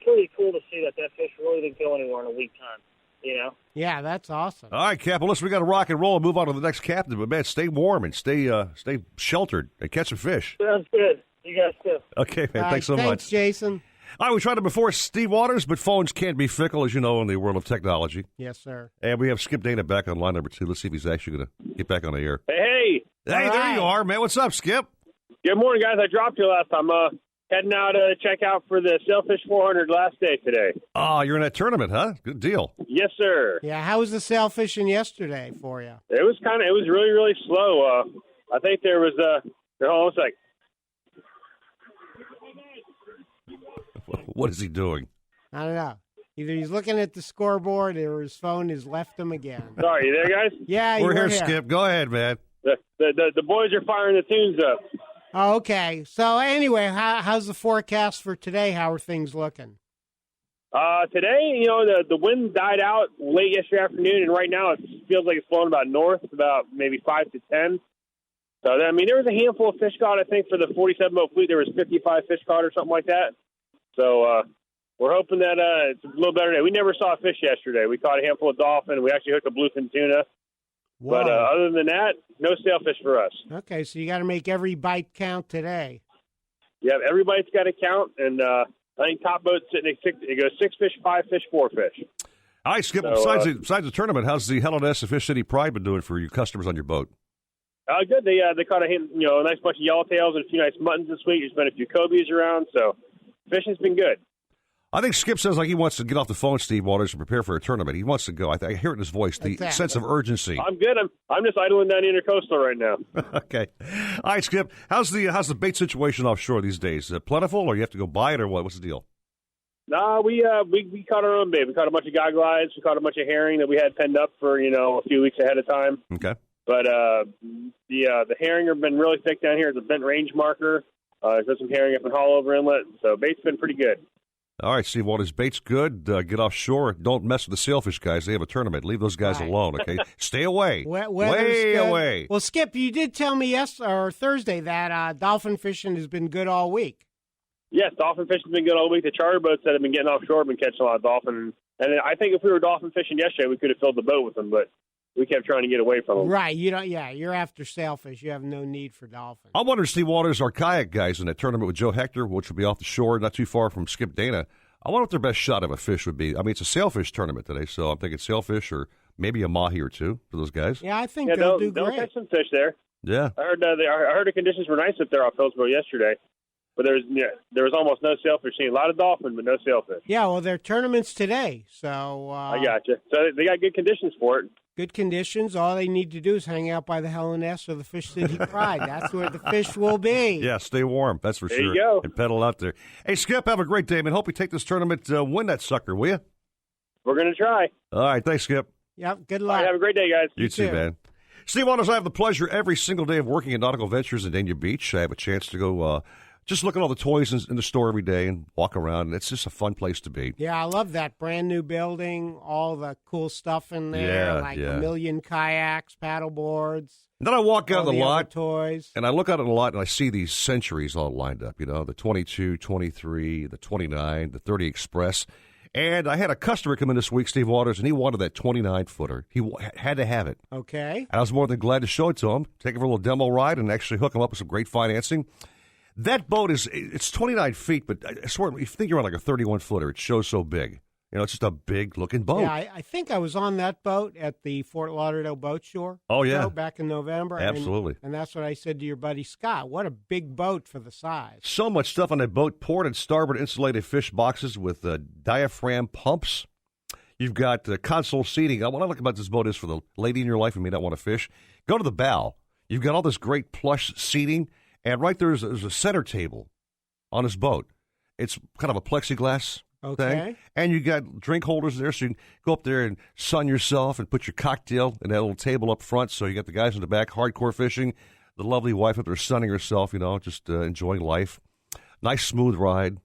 Speaker 9: pretty cool to see that fish really didn't go anywhere in a week time.
Speaker 5: Yeah, that's awesome.
Speaker 1: All right, Cap. Well, listen, we got to rock and roll and move on to the next captain. But man, stay warm and stay sheltered and catch some fish.
Speaker 9: Sounds good. You guys too.
Speaker 1: Okay, man. Thanks so much.
Speaker 5: Thanks, Jason.
Speaker 1: All right, we tried it before, Steve Waters, but phones can't be fickle, as you know, in the world of technology.
Speaker 5: Yes, sir.
Speaker 1: And we have Skip Dana back on line number 2. Let's see if he's actually going to get back on the air.
Speaker 6: Hey.
Speaker 1: Hey, there you are, man. What's up, Skip?
Speaker 6: Good morning, guys. I dropped you last time. Heading out to check out for the Sailfish 400 last day today.
Speaker 1: Oh, you're in that tournament, huh? Good deal.
Speaker 6: Yes, sir.
Speaker 5: Yeah, how was the sail fishing yesterday for you?
Speaker 6: It was really, really slow. I think there was hold on a sec.
Speaker 1: What is he doing?
Speaker 5: I don't know. Either he's looking at the scoreboard or his phone has left him again.
Speaker 6: Sorry, you there, guys?
Speaker 5: Yeah,
Speaker 1: we're here, Skip. Go ahead, man.
Speaker 6: The boys are firing the tunes up.
Speaker 5: Oh, okay. So anyway, how's the forecast for today? How are things looking?
Speaker 6: Today, the wind died out late yesterday afternoon, and right now it feels like it's blowing about north, about maybe 5 to 10. So, there was a handful of fish caught. I think for the 47-boat fleet, there was 55 fish caught or something like that. So, we're hoping that it's a little better today. We never saw a fish yesterday. We caught a handful of dolphin. We actually hooked a bluefin tuna.
Speaker 5: Whoa.
Speaker 6: But other than that, no sailfish for us.
Speaker 5: Okay, so you got to make every bite count today.
Speaker 6: Yeah, everybody's got to count, and I think top boat's sitting at 6. It goes 6 fish, 5 fish, 4 fish.
Speaker 1: All right, Skip.
Speaker 6: So,
Speaker 1: besides the tournament, how's the Helen S. Fish City Pride been doing for your customers on your boat?
Speaker 6: Good. They caught a nice bunch of yellowtails and a few nice muttons this week. There's been a few cobies around, so fishing's been good.
Speaker 1: I think Skip sounds like he wants to get off the phone, Steve Waters, and prepare for a tournament. He wants to go. I hear it in his voice, the sense of urgency.
Speaker 6: I'm good. I'm just idling down Intercoastal right now.
Speaker 1: Okay. All right, Skip. How's the bait situation offshore these days? Plentiful, or you have to go buy it, or what? What's the deal?
Speaker 4: No, we caught our own bait. We caught a bunch of goggle eyes. We caught a bunch of herring that we had penned up for, a few weeks ahead of time.
Speaker 1: Okay.
Speaker 4: But the herring have been really thick down here. It's a bent range marker. There's some herring up in Hollover Inlet. So bait's been pretty good.
Speaker 1: All right, Steve Waters, bait's good. Get offshore. Don't mess with the sailfish guys. They have a tournament. Leave those guys alone, okay? Stay away. Way away.
Speaker 5: Well, Skip, you did tell me Thursday that dolphin fishing has been good all week.
Speaker 4: Yes, dolphin fishing's been good all week. The charter boats that have been getting offshore have been catching a lot of dolphin. And I think if we were dolphin fishing yesterday, we could have filled the boat with them, but we kept trying to get away from them.
Speaker 5: Right. You're after sailfish. You have no need for dolphins.
Speaker 1: I wonder, Steve Waters, our kayak guys in that tournament with Joe Hector, which will be off the shore, not too far from Skip Dana. I wonder what their best shot of a fish would be. I mean, it's a sailfish tournament today, so I'm thinking sailfish or maybe a mahi or two for those guys.
Speaker 5: Yeah, I think they'll do great.
Speaker 4: They'll catch some fish there.
Speaker 1: Yeah.
Speaker 4: I heard the conditions were nice up there off Hillsborough yesterday. But there was almost no sailfish seen. A lot of dolphin, but no sailfish.
Speaker 5: Yeah, well, there are tournaments today, so...
Speaker 4: I gotcha. So they got good conditions for it.
Speaker 5: Good conditions. All they need to do is hang out by the Helen-S or the Fish City Pride. That's where the fish will be.
Speaker 1: Yeah, stay warm. That's for
Speaker 4: sure.
Speaker 1: There
Speaker 4: you go.
Speaker 1: And pedal out there. Hey, Skip, have a great day, man. Hope you take this tournament, win that sucker, will you?
Speaker 4: We're going to try.
Speaker 1: All right, thanks, Skip.
Speaker 5: Yep, good luck.
Speaker 4: All right, have a great day, guys.
Speaker 1: You too, man. Steve Waters, I have the pleasure every single day of working at Nautical Ventures in Dania Beach. I have a chance to go... just look at all the toys in the store every day and walk around. It's just a fun place to be.
Speaker 5: Yeah, I love that brand new building, all the cool stuff in there, a million kayaks, paddle boards.
Speaker 1: And then I walk out of the lot,
Speaker 5: toys.
Speaker 1: And I look out of the lot and I see these centuries all lined up, the 22, 23, the 29, the 30 Express. And I had a customer come in this week, Steve Waters, and he wanted that 29-footer. He had to have it.
Speaker 5: Okay.
Speaker 1: And I was more than glad to show it to him, take him for a little demo ride, and actually hook him up with some great financing. That boat it's 29 feet, but I swear, if you think you're on like a 31-footer, it shows so big. It's just a big-looking boat.
Speaker 5: Yeah, I think I was on that boat at the Fort Lauderdale Boat Show.
Speaker 1: Oh, yeah.
Speaker 5: Back in November.
Speaker 1: Absolutely.
Speaker 5: And that's what I said to your buddy Scott. What a big boat for the size.
Speaker 1: So much stuff on that boat. Port and starboard insulated fish boxes with diaphragm pumps. You've got console seating. What I like about this boat is for the lady in your life who may not want to fish, go to the bow. You've got all this great plush seating. And right there's a center table on this boat. It's kind of a plexiglass thing. And you got drink holders there, so you can go up there and sun yourself and put your cocktail in that little table up front. So you got the guys in the back, hardcore fishing, the lovely wife up there sunning herself, just enjoying life. Nice smooth ride,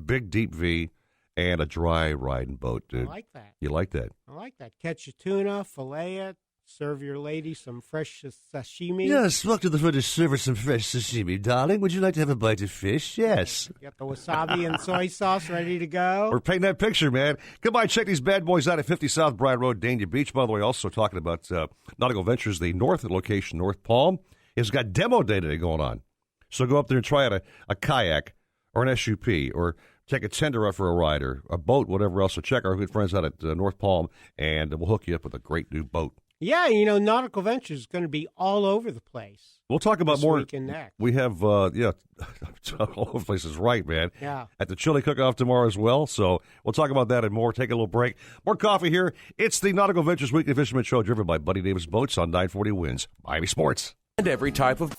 Speaker 1: big deep V, and a dry riding boat, dude.
Speaker 5: I like that.
Speaker 1: You like that?
Speaker 5: I like that. Catch a tuna, fillet it. Serve your lady some fresh sashimi.
Speaker 1: Yes, welcome to the front to serve some fresh sashimi, darling. Would you like to have a bite of fish? Yes.
Speaker 5: Get the wasabi and soy sauce ready to go.
Speaker 1: We're painting that picture, man. Come by and check these bad boys out at 50 South Bryan Road, Dania Beach. By the way, also talking about Nautical Ventures, the north location, North Palm, has got demo day today going on. So go up there and try out a kayak or an SUP or take a tender up for a ride or a boat, whatever else. So check our good friends out at North Palm, and we'll hook you up with a great new boat.
Speaker 5: Yeah, Nautical Ventures is going to be all over the place.
Speaker 1: We'll talk about
Speaker 5: this
Speaker 1: more.
Speaker 5: Week and next.
Speaker 1: We have, all over the place is right, man.
Speaker 5: Yeah.
Speaker 1: At the chili cook-off tomorrow as well. So we'll talk about that and more. Take a little break. More coffee here. It's the Nautical Ventures Weekly Fisherman Show, driven by Buddy Davis Boats on 940 Winds. Miami Sports.
Speaker 7: And every type of...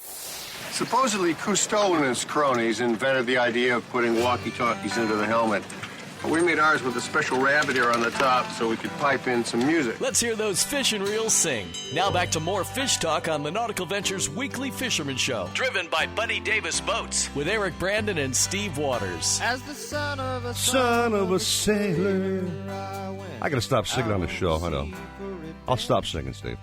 Speaker 10: Supposedly, Cousteau and his cronies invented the idea of putting walkie-talkies into the helmet. We made ours with a special rabbit ear on the top so we could pipe in some music.
Speaker 3: Let's hear those fish and reels sing. Now back to more fish talk on the Nautical Ventures Weekly Fisherman Show, driven by Buddy Davis Boats, with Eric Brandon and Steve Waters.
Speaker 11: As the son of a
Speaker 1: sailor. I got to stop singing on the show. I know. I'll stop singing, Steve.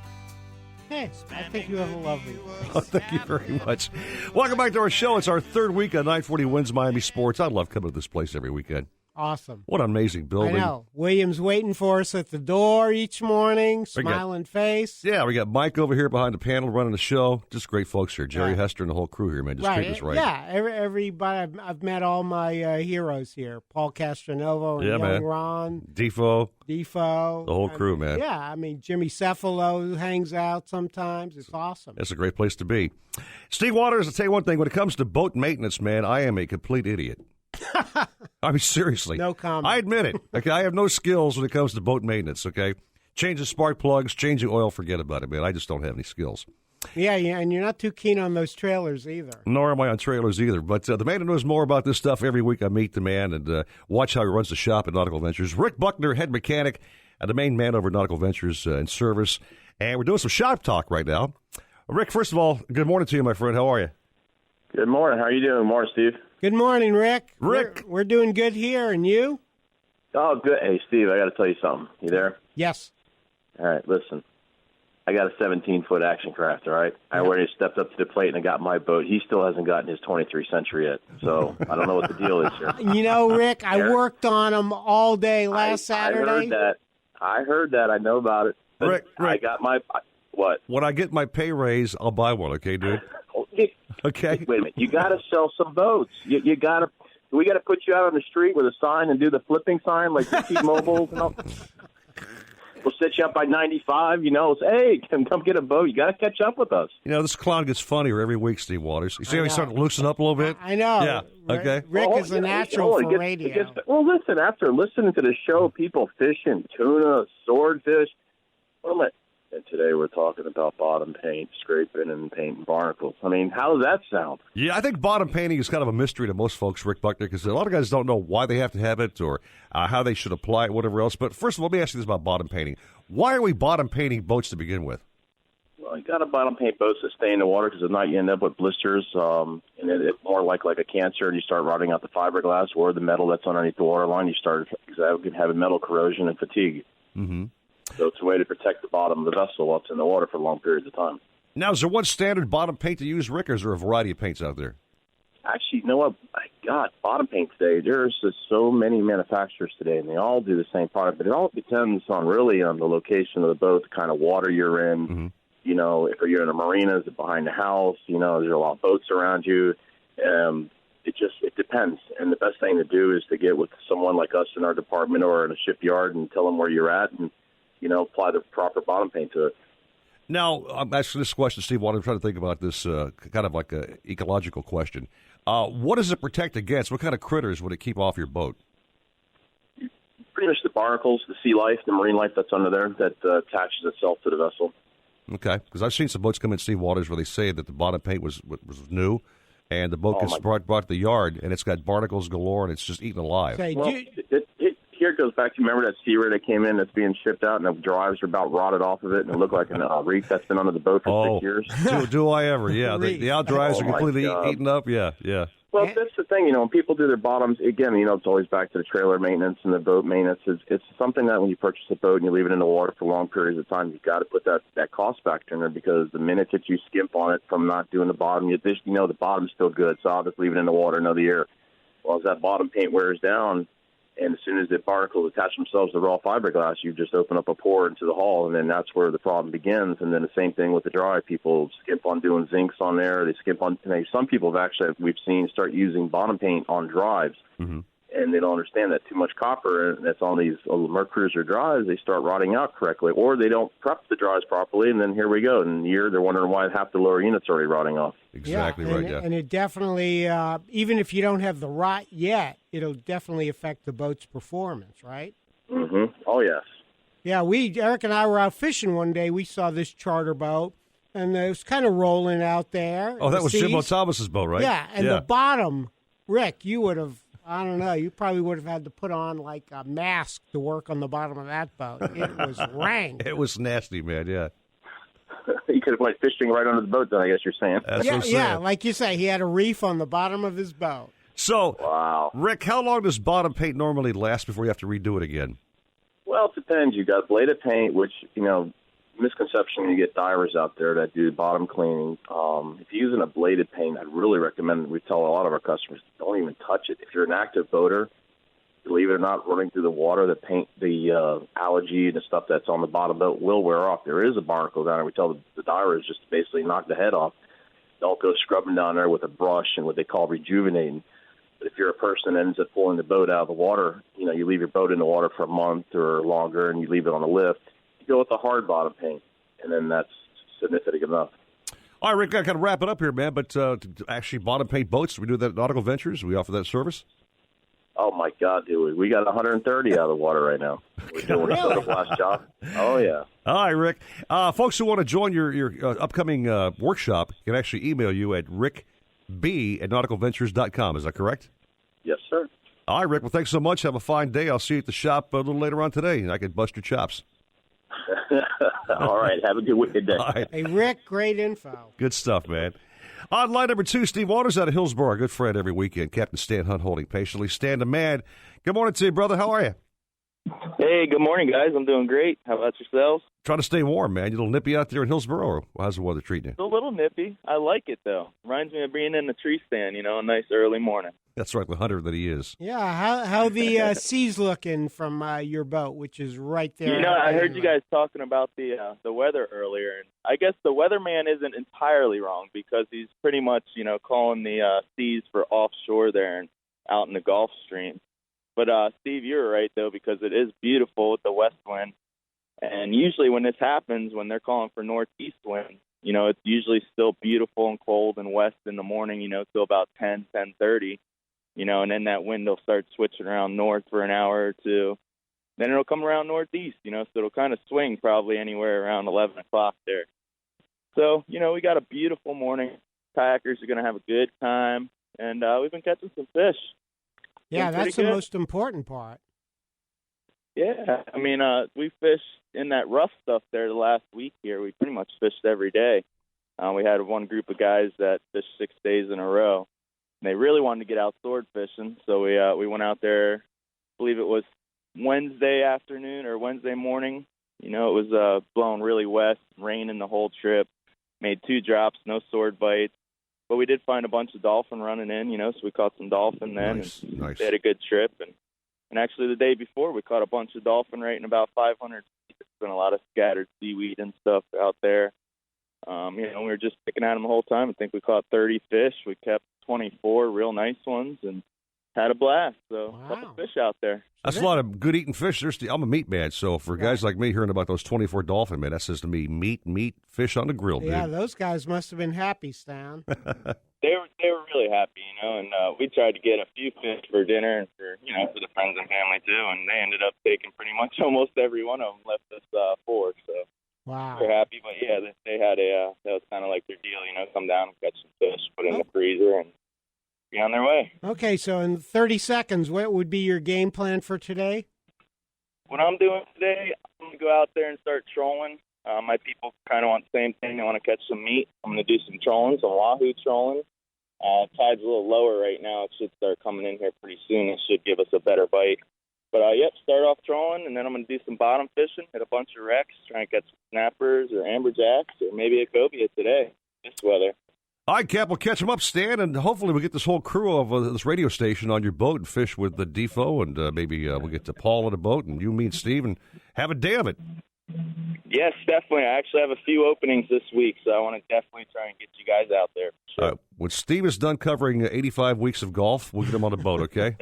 Speaker 5: Hey, I think you have a lovely voice.
Speaker 1: Oh, thank you very much. Welcome back to our show. It's our third week on 940 Winds Miami Sports. I love coming to this place every weekend.
Speaker 5: Awesome.
Speaker 1: What an amazing building.
Speaker 5: I know. William's waiting for us at the door each morning, smiling face.
Speaker 1: Yeah, we got Mike over here behind the panel running the show. Just great folks here. Jerry Hester and the whole crew here, man. Just treat us right.
Speaker 5: Yeah, everybody. I've met all my heroes here. Paul Castronovo and young
Speaker 1: man.
Speaker 5: Ron.
Speaker 1: Defo.
Speaker 5: The
Speaker 1: whole crew, man.
Speaker 5: Yeah, I mean, Jimmy Cephalo hangs out sometimes. It's awesome.
Speaker 1: It's a great place to be. Steve Waters, I'll tell you one thing. When it comes to boat maintenance, man, I am a complete idiot. I mean, seriously.
Speaker 5: No comment.
Speaker 1: I admit it. Okay, I have no skills when it comes to boat maintenance, okay? Changing spark plugs, changing oil, forget about it, man. I just don't have any skills.
Speaker 5: Yeah, and you're not too keen on those trailers either.
Speaker 1: Nor am I on trailers either. But the man who knows more about this stuff, every week I meet the man and watch how he runs the shop at Nautical Ventures. Rick Buckner, head mechanic, the main man over at Nautical Ventures in service. And we're doing some shop talk right now. Rick, first of all, good morning to you, my friend. How are you?
Speaker 4: Good morning. How are you doing? Morning, Steve.
Speaker 5: Good morning, Rick.
Speaker 1: Rick.
Speaker 5: We're doing good here, and you?
Speaker 4: Oh, good. Hey, Steve, I got to tell you something. You there?
Speaker 5: Yes.
Speaker 4: All right, listen. I got a 17-foot action craft, all right? I already stepped up to the plate and I got my boat. He still hasn't gotten his 23 Century yet, so I don't know what the deal is here.
Speaker 5: You know, Rick, I worked on them all day last Saturday.
Speaker 4: I heard that. I know about it.
Speaker 1: Rick.
Speaker 4: I got my what?
Speaker 1: When I get my pay raise, I'll buy one, okay, dude? Okay.
Speaker 4: Wait a minute. You got to sell some boats. You got to. We got to put you out on the street with a sign and do the flipping sign like the T-Mobile. You know? We'll set you up by 95, you know. Say, hey, come get a boat. You got to catch up with us.
Speaker 1: You know, this clown gets funnier every week, Steve Waters. You see how he's starting to loosen up a little bit?
Speaker 5: I know.
Speaker 1: Yeah, okay.
Speaker 5: Rick is a natural for radio.
Speaker 4: Well, listen, after listening to the show, people fishing tuna, swordfish. And today we're talking about bottom paint, scraping, and painting barnacles. I mean, how does that sound?
Speaker 1: Yeah, I think bottom painting is kind of a mystery to most folks, Rick Buckner, because a lot of guys don't know why they have to have it or how they should apply it, whatever else. But first of all, let me ask you this about bottom painting. Why are we bottom painting boats to begin with?
Speaker 4: Well, you got to bottom paint boats that stay in the water because if not, you end up with blisters, and it's more like a cancer, and you start rotting out the fiberglass or the metal that's underneath the waterline. You start having metal corrosion and fatigue.
Speaker 1: Mm-hmm.
Speaker 4: So it's a way to protect the bottom of the vessel while it's in the water for long periods of time.
Speaker 1: Now, is there one standard bottom paint to use, Rick, or is there a variety of paints out there?
Speaker 4: Actually, you know what? My God, bottom paint today, there's just so many manufacturers today, and they all do the same product, but it all depends on the location of the boat, the kind of water you're in.
Speaker 1: Mm-hmm.
Speaker 4: You know, if you're in a marina, is it behind the house? You know, there's a lot of boats around you. It depends. And the best thing to do is to get with someone like us in our department or in a shipyard and tell them where you're at and, you know, apply the proper bottom paint to it.
Speaker 1: Now, I'm asking this question, Steve. While I'm trying to think about this kind of like an ecological question. What does it protect against? What kind of critters would it keep off your boat?
Speaker 4: Pretty much the barnacles, the sea life, the marine life that's under there that attaches itself to the vessel.
Speaker 1: Okay, because I've seen some boats come in Steve Waters where they say that the bottom paint was new, and the boat gets brought to the yard, and it's got barnacles galore, and it's just eaten alive.
Speaker 4: Here it goes back to, remember that sea ray that came in that's being shipped out, and the drives are about rotted off of it, and it looked like a reef that's been under the boat for 6 years?
Speaker 1: Do I ever, yeah. The out drives are completely eaten up, yeah.
Speaker 4: Well, that's the thing, you know, when people do their bottoms, again, you know, it's always back to the trailer maintenance and the boat maintenance. It's something that when you purchase a boat and you leave it in the water for long periods of time, you've got to put that cost factor in there because the minute that you skimp on it from not doing the bottom, you know the bottom's still good, so I'll just leave it in the water another year. Well, as that bottom paint wears down, and as soon as the barnacles attach themselves to raw fiberglass, you just open up a pore into the hull, and then that's where the problem begins. And then the same thing with the dry. People skimp on doing zincs on there. They skimp on. Some people have actually, we've seen, start using bottom paint on drives, and they don't understand that too much copper that's on these Mercruiser drives, they start rotting out correctly, or they don't prep the drives properly, and then here we go. In a year, they're wondering why half the lower unit's already rotting off.
Speaker 1: Exactly right, yeah.
Speaker 5: And it definitely, even if you don't have the rot yet, it'll definitely affect the boat's performance, right?
Speaker 4: Mm-hmm. Oh, yes.
Speaker 5: Yeah, Eric and I were out fishing one day. We saw this charter boat, and it was kind of rolling out there.
Speaker 1: Oh, that was Jimbo Thomas's boat, right?
Speaker 5: Yeah, and the bottom, Rick, you would have, I don't know, you probably would have had to put on like a mask to work on the bottom of that boat. It was rank.
Speaker 1: It was nasty, man, yeah.
Speaker 4: He could have went fishing right under the boat, then, I guess you're saying.
Speaker 1: That's what I'm saying.
Speaker 5: Yeah, like you say, he had a reef on the bottom of his boat.
Speaker 1: So,
Speaker 4: wow.
Speaker 1: Rick, how long does bottom paint normally last before you have to redo it again?
Speaker 4: Well, it depends. You got bladed paint, which, you know, misconception, you get divers out there that do bottom cleaning. If you're using a bladed paint, I'd really recommend, we tell a lot of our customers, don't even touch it. If you're an active boater, believe it or not, running through the water, the paint, the algae and the stuff that's on the bottom boat will wear off. There is a barnacle down there. We tell the divers just basically knock the head off. Don't go scrubbing down there with a brush and what they call rejuvenating. But if you're a person that ends up pulling the boat out of the water, you know, you leave your boat in the water for a month or longer and you leave it on a lift, you go with the hard bottom paint, and then that's significant enough.
Speaker 1: All right, Rick, I got to wrap it up here, man, but to actually bottom paint boats, we do that at Nautical Ventures. We offer that service.
Speaker 2: Oh, my God, dude. We got 130 out of the water right now. We're doing a soda blast job. Oh, yeah.
Speaker 1: All right, Rick. Folks who want to join your upcoming workshop can actually email you at rickb@nauticalventures.com. Is that correct?
Speaker 2: Yes, sir.
Speaker 1: All right, Rick. Well, thanks so much. Have a fine day. I'll see you at the shop a little later on today, and I can bust your chops.
Speaker 2: All right. Have a good weekend day.
Speaker 1: All right.
Speaker 5: Hey, Rick, great info.
Speaker 1: Good stuff, man. On line number 2, Steve Waters out of Hillsborough, our good friend every weekend. Captain Stan Hunt holding patiently. Stan the man. Good morning to you, brother. How are you?
Speaker 7: Hey, good morning, guys. I'm doing great. How about yourselves?
Speaker 1: Trying to stay warm, man. You a little nippy out there in Hillsborough, or how's the weather treating you?
Speaker 7: It's a little nippy. I like it, though. Reminds me of being in the tree stand, a nice early morning.
Speaker 1: That's right, the hunter that he is.
Speaker 5: Yeah, how the seas looking from your boat, which is right there.
Speaker 7: I heard you guys talking about the weather earlier, and I guess the weatherman isn't entirely wrong because he's pretty much, calling the seas for offshore there and out in the Gulf Stream. But, Steve, you're right, though, because it is beautiful with the west wind. And usually when this happens, when they're calling for northeast wind, it's usually still beautiful and cold and west in the morning, till about 10:30, and then that wind will start switching around north for an hour or two. Then it'll come around northeast, so it'll kind of swing probably anywhere around 11 o'clock there. So, we got a beautiful morning. Kayakers are going to have a good time, and we've been catching some fish.
Speaker 5: Yeah, that's the most important part.
Speaker 7: Yeah, we fished in that rough stuff there the last week here. We pretty much fished every day. We had one group of guys that fished 6 days in a row. And they really wanted to get out sword fishing, so we went out there, I believe it was Wednesday afternoon or Wednesday morning. It was blowing really west, raining the whole trip. Made 2 drops, no sword bites. But we did find a bunch of dolphin running in, so we caught some dolphin then.
Speaker 1: Nice.
Speaker 7: They had a good trip. And actually the day before, we caught a bunch of dolphin right in about 500 feet. There's been a lot of scattered seaweed and stuff out there. We were just picking at them the whole time. I think we caught 30 fish. We kept 24 real nice ones and had a blast. So a couple fish out there.
Speaker 1: That's a lot of good eating fish. I'm a meat man, so for guys like me hearing about those 24 dolphin, man, that says to me meat, fish on the grill, dude.
Speaker 5: Yeah, those guys must have been happy, Stan.
Speaker 7: They were really happy, and we tried to get a few fish for dinner and for the friends and family too, and they ended up taking pretty much almost every one of them left us 4. So
Speaker 5: wow,
Speaker 7: they're happy. But yeah, they had that was kind of like their deal, come down and catch some fish, put it in the freezer, and be on their way.
Speaker 5: Okay, so in 30 seconds, what would be your game plan for today?
Speaker 7: What I'm doing today, I'm going to go out there and start trolling. My people kind of want the same thing. They want to catch some meat. I'm going to do some trolling, some wahoo trolling. Tide's a little lower right now. It should start coming in here pretty soon. It should give us a better bite. But, start off trolling, and then I'm going to do some bottom fishing, hit a bunch of wrecks, try and catch some snappers or amberjacks or maybe a cobia today, this weather.
Speaker 1: All right, Cap, we'll catch them up, Stan, and hopefully we'll get this whole crew of this radio station on your boat and fish with the Defoe, and maybe we'll get to Paul on the boat, and you, me, and Steve, and have a day of it.
Speaker 7: Yes, definitely. I actually have a few openings this week, so I want to definitely try and get you guys out there. Sure.
Speaker 1: When Steve is done covering 85 weeks of golf, we'll get him on the boat, okay?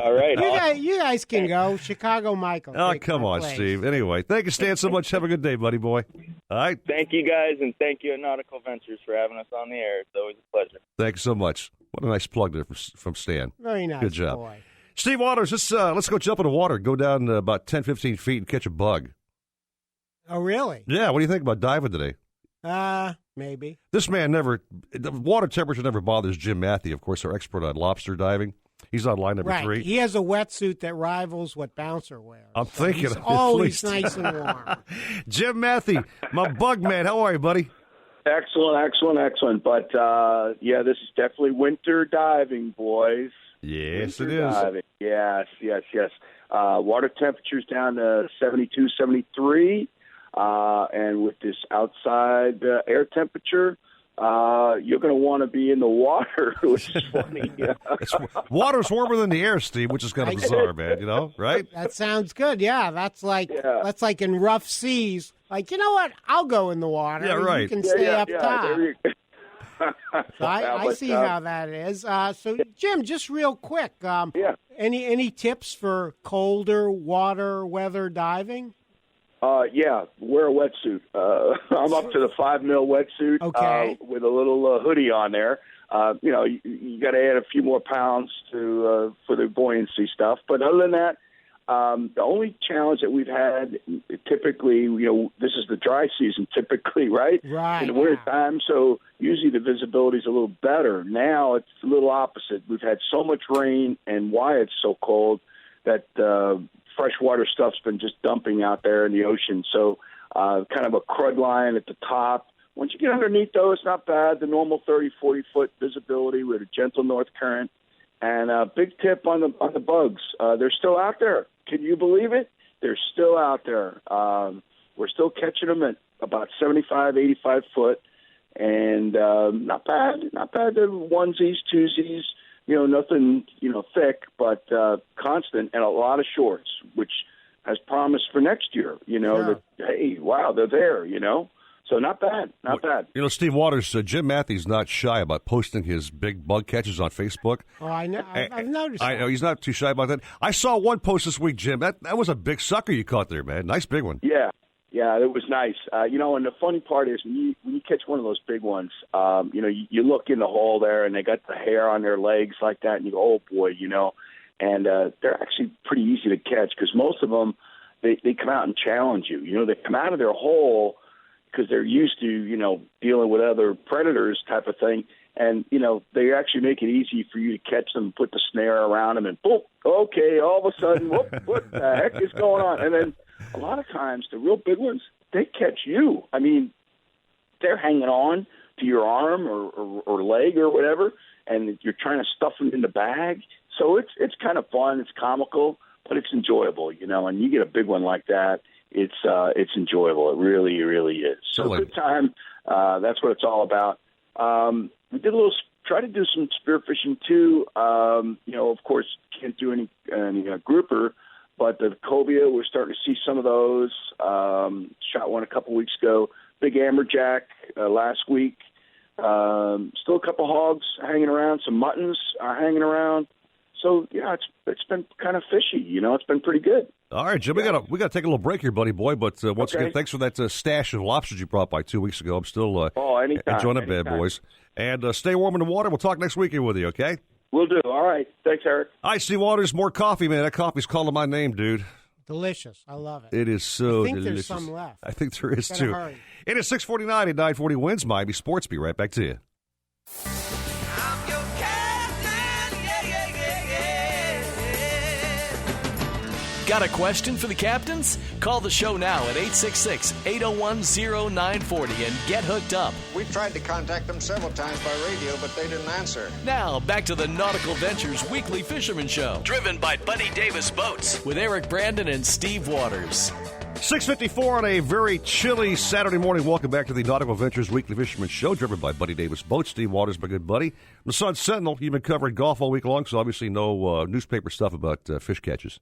Speaker 7: All right.
Speaker 5: You guys can go. Chicago Michael.
Speaker 1: Oh, come on, place. Steve. Anyway, thank you, Stan, so much. Have a good day, buddy boy. All right.
Speaker 7: Thank you, guys, and thank you at Nautical Ventures for having us on the air. It's always a pleasure.
Speaker 1: Thanks so much. What a nice plug there from Stan.
Speaker 5: Very nice.
Speaker 1: Good job.
Speaker 5: Boy.
Speaker 1: Steve Waters, let's go jump in the water, go down about 10, 15 feet and catch a bug.
Speaker 5: Oh, really?
Speaker 1: Yeah, what do you think about diving today?
Speaker 5: Maybe.
Speaker 1: This man the water temperature never bothers Jim Matthew, of course, our expert on lobster diving. He's on line number 3.
Speaker 5: He has a wetsuit that rivals what Bouncer wears.
Speaker 1: I'm thinking
Speaker 5: he's always nice and warm.
Speaker 1: Jim Matthew, my bug man, how are you, buddy?
Speaker 11: Excellent. But, this is definitely winter diving, boys.
Speaker 1: Yes,
Speaker 11: winter
Speaker 1: it is.
Speaker 11: Diving. Yes. Water temperature's down to 72, 73. And with this outside air temperature, you're going to want to be in the water, which is funny.
Speaker 1: Water's warmer than the air, Steve, which is kind of bizarre, man, right?
Speaker 5: That sounds good. Yeah, that's like in rough seas. Like, you know what? I'll go in the water.
Speaker 1: Yeah, right.
Speaker 5: You can stay up top. So I see how that is. So, Jim, just real quick, any tips for colder water weather diving?
Speaker 11: Wear a wetsuit. I'm up to the 5 mil wetsuit with a little hoodie on there. you got to add a few more pounds to for the buoyancy stuff. But other than that, the only challenge that we've had, typically, this is the dry season, typically, right?
Speaker 5: Right.
Speaker 11: In the winter time, so usually the visibility is a little better. Now it's a little opposite. We've had so much rain, and why it's so cold that freshwater stuff's been just dumping out there in the ocean. So kind of a crud line at the top. Once you get underneath, though, it's not bad. The normal 30, 40-foot visibility with a gentle north current. And a big tip on the bugs. They're still out there. Can you believe it? They're still out there. We're still catching them at about 75, 85 foot. And not bad. Not bad. They're onesies, twosies, nothing, thick, but constant, and a lot of shorts, which has promise for next year,
Speaker 5: Sure.
Speaker 11: that, hey, wow, they're there, So not bad, not bad.
Speaker 1: Steve Waters, Jim Matthews not shy about posting his big bug catches on Facebook.
Speaker 5: Oh, I know. I've noticed.
Speaker 1: I know he's not too shy about that. I saw one post this week, Jim. That was a big sucker you caught there, man. Nice big one.
Speaker 11: Yeah, it was nice. And the funny part is when you catch one of those big ones, you look in the hole there and they got the hair on their legs like that, and you go, oh boy, and they're actually pretty easy to catch because most of them they come out and challenge you. They come out of their hole because they're used to, dealing with other predators type of thing. And, they actually make it easy for you to catch them, put the snare around them, and boom, okay, all of a sudden, what the heck is going on? And then a lot of times, the real big ones, they catch you. I mean, they're hanging on to your arm or leg or whatever, and you're trying to stuff them in the bag. So it's kind of fun. It's comical, but it's enjoyable, and you get a big one like that, it's enjoyable. It really, really is. So good time. That's what it's all about. We did try to do some spearfishing too. Of course, can't do any grouper, but the cobia, we're starting to see some of those. Shot one a couple weeks ago. Big amberjack last week. Still a couple hogs hanging around. Some muttons are hanging around. So yeah, it's been kind of fishy. It's been pretty good.
Speaker 1: All right, Jim, we got to take a little break here, buddy boy. But once again, thanks for that stash of lobsters you brought by 2 weeks ago. I'm still enjoying the bad boys. And stay warm in the water. We'll talk next weekend with you, okay?
Speaker 11: We'll do. All right. Thanks, Eric.
Speaker 1: I see Waters, more coffee, man. That coffee's calling my name, dude.
Speaker 5: Delicious. I love it.
Speaker 1: It is so
Speaker 5: I think
Speaker 1: delicious.
Speaker 5: There's some left.
Speaker 1: I think there is, too.
Speaker 5: Hurry.
Speaker 1: It is 6:49 at 9:40 Wins Miami Sports. Be right back to you.
Speaker 3: Got a question for the captains? Call the show now at 866-801-0940 and get hooked up.
Speaker 12: We tried to contact them several times by radio, but they didn't answer.
Speaker 3: Now, back to the Nautical Ventures Weekly Fisherman Show, driven by Buddy Davis Boats, with Eric Brandon and Steve Waters.
Speaker 1: 6:54 on a very chilly Saturday morning. Welcome back to the Nautical Ventures Weekly Fisherman Show, driven by Buddy Davis Boats. Steve Waters, my good buddy. The Sun Sentinel, you've been covering golf all week long, so obviously no newspaper stuff about fish catches.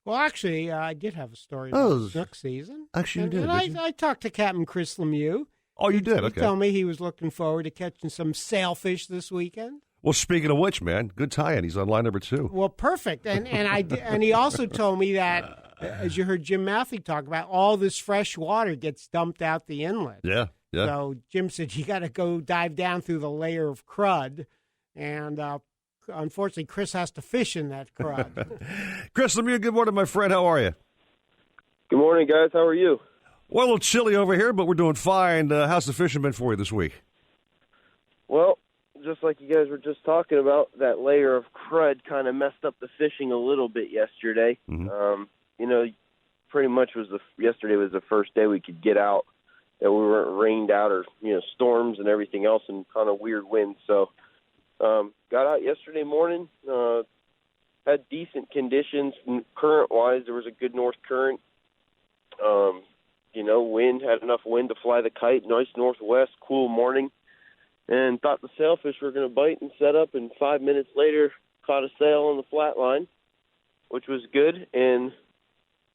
Speaker 5: Well, actually, I did have a story about snook season.
Speaker 1: Actually, you did.
Speaker 5: And I talked to Captain Chris Lemieux.
Speaker 1: Oh, you did? Okay.
Speaker 5: He told me he was looking forward to catching some sailfish this weekend.
Speaker 1: Well, speaking of which, man, good tie-in. He's on line number 2.
Speaker 5: Well, perfect. And he also told me that, as you heard Jim Matthew talk about, all this fresh water gets dumped out the inlet.
Speaker 1: Yeah.
Speaker 5: So Jim said you got to go dive down through the layer of crud, and unfortunately, Chris has to fish in that crud.
Speaker 1: Chris Lemieux, good morning, my friend. How are you?
Speaker 13: Good morning, guys. How are you?
Speaker 1: Well, a little chilly over here, but we're doing fine. How's the fishing been for you this week?
Speaker 13: Well, just like you guys were just talking about, that layer of crud kind of messed up the fishing a little bit yesterday.
Speaker 1: Mm-hmm.
Speaker 13: Pretty much yesterday was the first day we could get out, that we weren't rained out or, storms and everything else and kind of weird winds. So, got out yesterday morning, had decent conditions. Current-wise, there was a good north current. Wind, had enough wind to fly the kite, nice northwest, cool morning, and thought the sailfish were going to bite and set up, and 5 minutes later, caught a sail on the flat line, which was good, and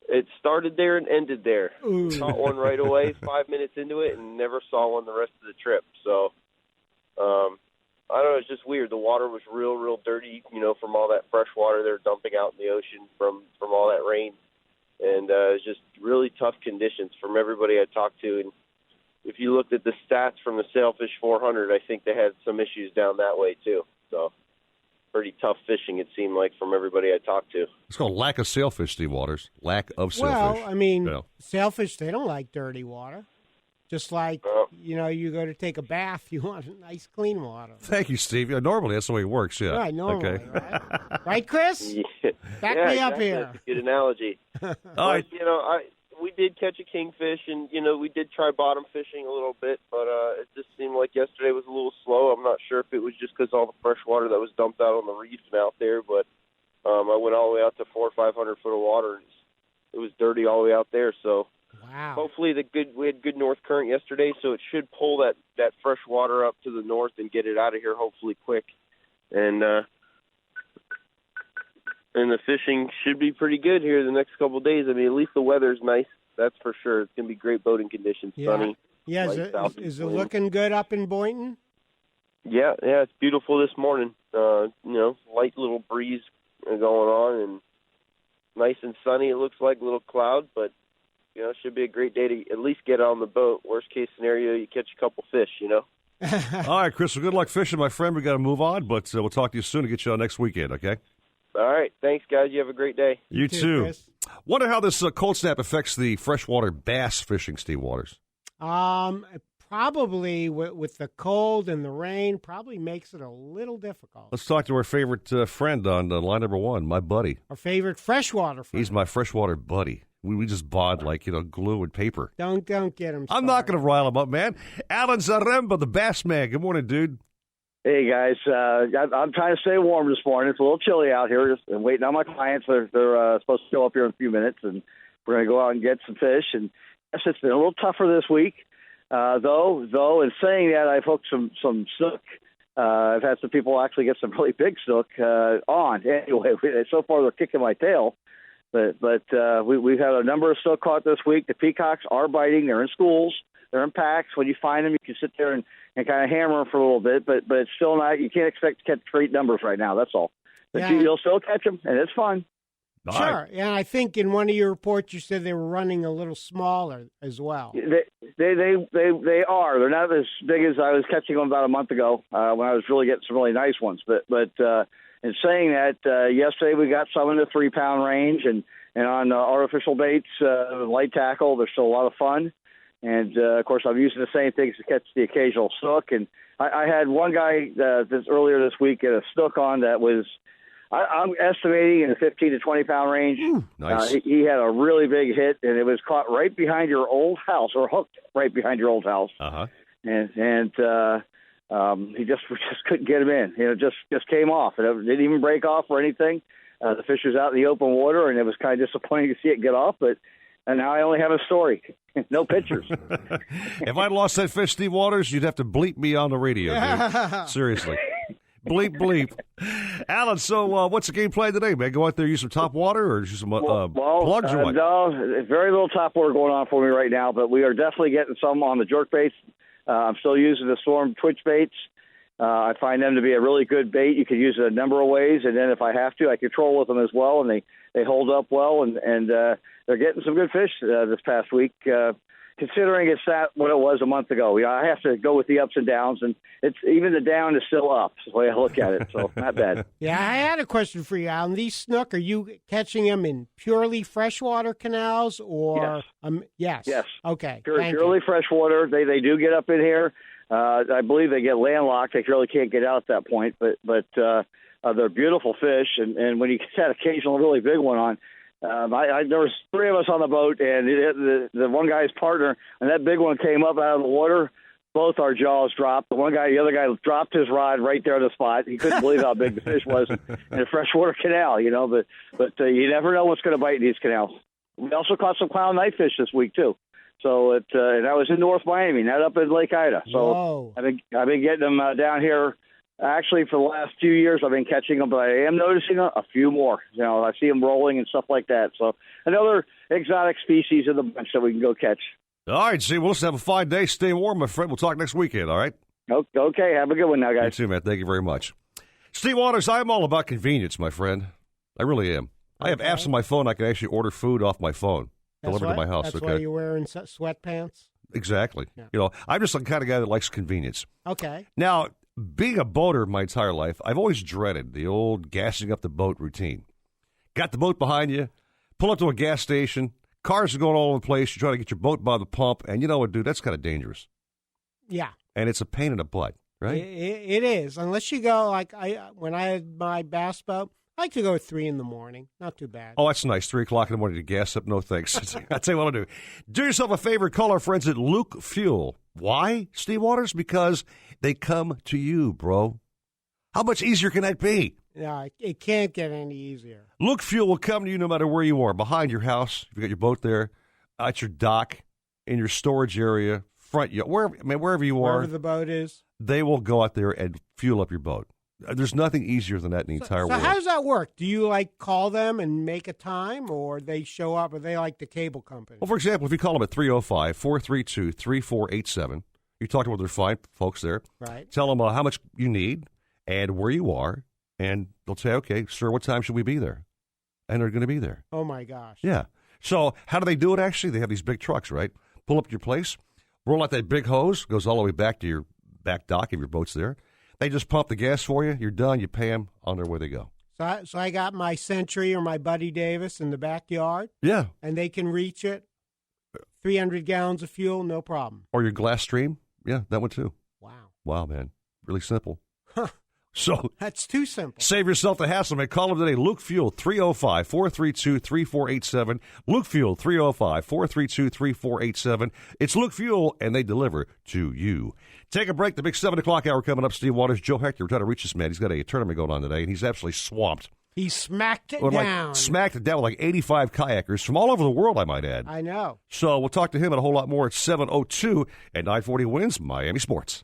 Speaker 13: it started there and ended there.
Speaker 5: Ooh.
Speaker 13: Caught one right away, 5 minutes into it, and never saw one the rest of the trip. So, I don't know, it's just weird. The water was real, real dirty, from all that fresh water they're dumping out in the ocean from all that rain. And it was just really tough conditions from everybody I talked to. And if you looked at the stats from the Sailfish 400, I think they had some issues down that way too. So pretty tough fishing, it seemed like, from everybody I talked to.
Speaker 1: It's called lack of sailfish, Steve Waters. Lack of sailfish.
Speaker 5: Well, I mean,
Speaker 1: Yeah.
Speaker 5: sailfish, they don't like dirty water. Just like, you go to take a bath, you want nice, clean water.
Speaker 1: Thank you, Steve. Yeah, normally, that's the way it works, yeah.
Speaker 5: Right, normally,
Speaker 1: okay.
Speaker 5: right? Right, Chris?
Speaker 13: Yeah.
Speaker 5: Back
Speaker 13: Yeah,
Speaker 5: me up
Speaker 13: exactly.
Speaker 5: here.
Speaker 13: That's a good analogy.
Speaker 1: All
Speaker 13: But,
Speaker 1: right.
Speaker 13: we did catch a kingfish, and, we did try bottom fishing a little bit, but it just seemed like yesterday was a little slow. I'm not sure if it was just because all the fresh water that was dumped out on the reef and out there, but I went all the way out to 400 or 500 foot of water, and it was dirty all the way out there, so
Speaker 5: wow.
Speaker 13: hopefully we had good north current yesterday, so it should pull that fresh water up to the north and get it out of here hopefully quick. And the fishing should be pretty good here the next couple of days. I mean, at least the weather's nice. That's for sure. It's going to be great boating conditions, sunny.
Speaker 5: Yeah, is it looking good up in Boynton?
Speaker 13: Yeah, it's beautiful this morning. Light little breeze going on and nice and sunny. It looks like, a little cloud, but it should be a great day to at least get on the boat. Worst case scenario, you catch a couple fish,
Speaker 1: All right, Chris, well, good luck fishing, my friend. We got to move on, but we'll talk to you soon to get you on next weekend, okay?
Speaker 13: All right. Thanks, guys. You have a great day.
Speaker 1: You too.
Speaker 5: Chris.
Speaker 1: Wonder how this cold snap affects the freshwater bass fishing, Steve Waters.
Speaker 5: Probably with the cold and the rain, probably makes it a little difficult.
Speaker 1: Let's talk to our favorite friend on line number one, my buddy.
Speaker 5: Our favorite freshwater friend.
Speaker 1: He's my freshwater buddy. We just bond like, glue and paper.
Speaker 5: Don't get him started.
Speaker 1: I'm not going to rile him up, man. Alan Zaremba, the bass man. Good morning, dude.
Speaker 14: Hey, guys. I'm trying to stay warm this morning. It's a little chilly out here. Just waiting on my clients. They're supposed to show up here in a few minutes, and we're going to go out and get some fish. And yes, it's been a little tougher this week. Though, in saying that, I've hooked some snook. I've had some people actually get some really big snook on. Anyway, so far they're kicking my tail. But we've had a number of snook caught this week. The peacocks are biting. They're in schools. They're in packs. When you find them, you can sit there and kind of hammer them for a little bit. But it's still not. You can't expect to catch great numbers right now. That's all. But you'll still catch them, and it's fun.
Speaker 5: Sure. Right. And I think in one of your reports you said they were running a little smaller as well.
Speaker 14: They are. They're not as big as I was catching them about a month ago when I was really getting some really nice ones. But in saying that, yesterday we got some in the 3-pound range, and on artificial baits, light tackle, they're still a lot of fun. And of course, I'm using the same things to catch the occasional snook. And I had one guy earlier this week get a snook on that was. I'm estimating in the 15 to 20 pound range.
Speaker 1: Ooh, nice.
Speaker 14: He had a really big hit, and it was caught right behind your old house, or hooked right behind your old house.
Speaker 1: Uh-huh.
Speaker 14: And he just couldn't get him in. Just came off. It didn't even break off or anything. The fish was out in the open water, and it was kind of disappointing to see it get off. And now I only have a story, no pictures.
Speaker 1: If I'd lost that fish, Steve Waters, you'd have to bleep me on the radio, dude. Seriously. Bleep, bleep. Alan, so what's the game plan today, man? Go out there, use some top water or use some plugs or what?
Speaker 14: No, very little top water going on for me right now, but we are definitely getting some on the jerk baits. I'm still using the Storm Twitch baits. I find them to be a really good bait. You can use it a number of ways, and then if I have to, I can troll with them as well, and they hold up well, and they're getting some good fish this past week. Considering it's not what it was a month ago, I have to go with the ups and downs, and it's even the down is still up. That's the way I look at it, so not bad.
Speaker 5: Yeah, I had a question for you, Alan. These snook, are you catching them in purely freshwater canals, or
Speaker 14: yes?
Speaker 5: Yes. Okay.
Speaker 14: Purely freshwater. They do get up in here. I believe they get landlocked. They really can't get out at that point, but they're beautiful fish, and when you get that occasional really big one on. There was 3 of us on the boat, and the one guy's partner, and that big one came up out of the water. Both our jaws dropped. The other guy dropped his rod right there on the spot. He couldn't believe how big the fish was in a freshwater canal, But you never know what's going to bite in these canals. We also caught some clown knifefish this week too. So and that was in North Miami, not up in Lake Ida. So I've been getting them down here. Actually, for the last few years, I've been catching them, but I am noticing a few more. I see them rolling and stuff like that. So another exotic species in the bunch that we can go catch.
Speaker 1: All right, see, we'll just have a fine day. Stay warm, my friend. We'll talk next weekend, all right?
Speaker 14: Okay, have a good one now, guys.
Speaker 1: You too, man. Thank you very much. Steve Waters, I'm all about convenience, my friend. I really am. I have apps on my phone. I can actually order food off my phone, delivered to my house.
Speaker 5: That's why you're wearing sweatpants?
Speaker 1: Exactly. I'm just the kind of guy that likes convenience.
Speaker 5: Okay.
Speaker 1: Now, being a boater my entire life, I've always dreaded the old gassing up the boat routine. Got the boat behind you, pull up to a gas station, cars are going all over the place, you're trying to get your boat by the pump, and you know what, dude, that's kind of dangerous.
Speaker 5: Yeah.
Speaker 1: And it's a pain in the butt, right?
Speaker 5: It is. Unless you go, when I had my bass boat, I like to go at 3 in the morning. Not too bad.
Speaker 1: Oh, that's nice. 3 o'clock in the morning to gas up. No thanks. I'll tell you what I'll do. Do yourself a favor. Call our friends at Luke Fuel. Why, Steve Waters? Because they come to you, bro. How much easier can that be?
Speaker 5: Yeah, it can't get any easier.
Speaker 1: Luke Fuel will come to you no matter where you are. Behind your house, if you got your boat there, at your dock, in your storage area, front yard, wherever you are.
Speaker 5: Wherever the boat is.
Speaker 1: They will go out there and fuel up your boat. There's nothing easier than that in the entire world.
Speaker 5: So how does that work? Do you call them and make a time, or they show up, or they like the cable company?
Speaker 1: Well, for example, if you call them at 305-432-3487, you talk to one of their fine folks there.
Speaker 5: Right.
Speaker 1: Tell them how much you need and where you are, and they'll say, okay, sir, what time should we be there? And they're going to be there.
Speaker 5: Oh, my gosh.
Speaker 1: Yeah. So how do they do it, actually? They have these big trucks, right? Pull up to your place, roll out that big hose, goes all the way back to your back dock if your boat's there. They just pump the gas for you. You're done. You pay them. On their way they go.
Speaker 5: So I got my Century or my Buddy Davis in the backyard.
Speaker 1: Yeah.
Speaker 5: And they can reach it. 300 gallons of fuel, no problem.
Speaker 1: Or your glass stream. Yeah, that one too.
Speaker 5: Wow.
Speaker 1: Wow, man. Really simple. So
Speaker 5: that's too simple.
Speaker 1: Save yourself the hassle, man. Call them today. Luke Fuel, 305-432-3487. Luke Fuel, 305-432-3487. It's Luke Fuel, and they deliver to you. Take a break. The big 7 o'clock hour coming up. Steve Waters, Joe Hector. We're trying to reach this man. He's got a tournament going on today, and he's absolutely swamped.
Speaker 5: He smacked it down.
Speaker 1: Smacked it down with 85 kayakers from all over the world, I might add.
Speaker 5: I know.
Speaker 1: So we'll talk to him and a whole lot more at 7:02 at 940 Wins Miami Sports.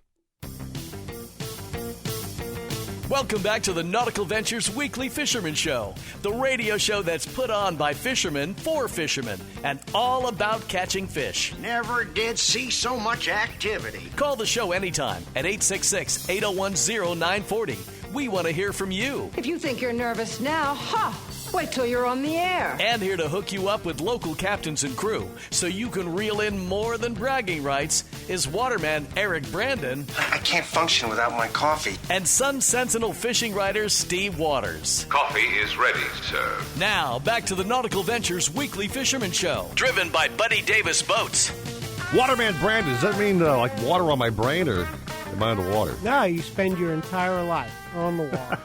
Speaker 3: Welcome back to the Nautical Ventures Weekly Fisherman Show, the radio show that's put on by fishermen for fishermen and all about catching fish.
Speaker 12: Never did see so much activity.
Speaker 3: Call the show anytime at 866-801-0940. We want to hear from you.
Speaker 15: If you think you're nervous now, wait till you're on the air.
Speaker 3: And here to hook you up with local captains and crew so you can reel in more than bragging rights is waterman Eric Brandon.
Speaker 12: I can't function without my coffee.
Speaker 3: And Sun Sentinel fishing writer Steve Waters.
Speaker 16: Coffee is ready, sir.
Speaker 3: Now, back to the Nautical Ventures Weekly Fisherman Show, driven by Buddy Davis Boats.
Speaker 1: Waterman Brandon, does that mean like water on my brain, or am I underwater?
Speaker 5: No, you spend your entire life on the water.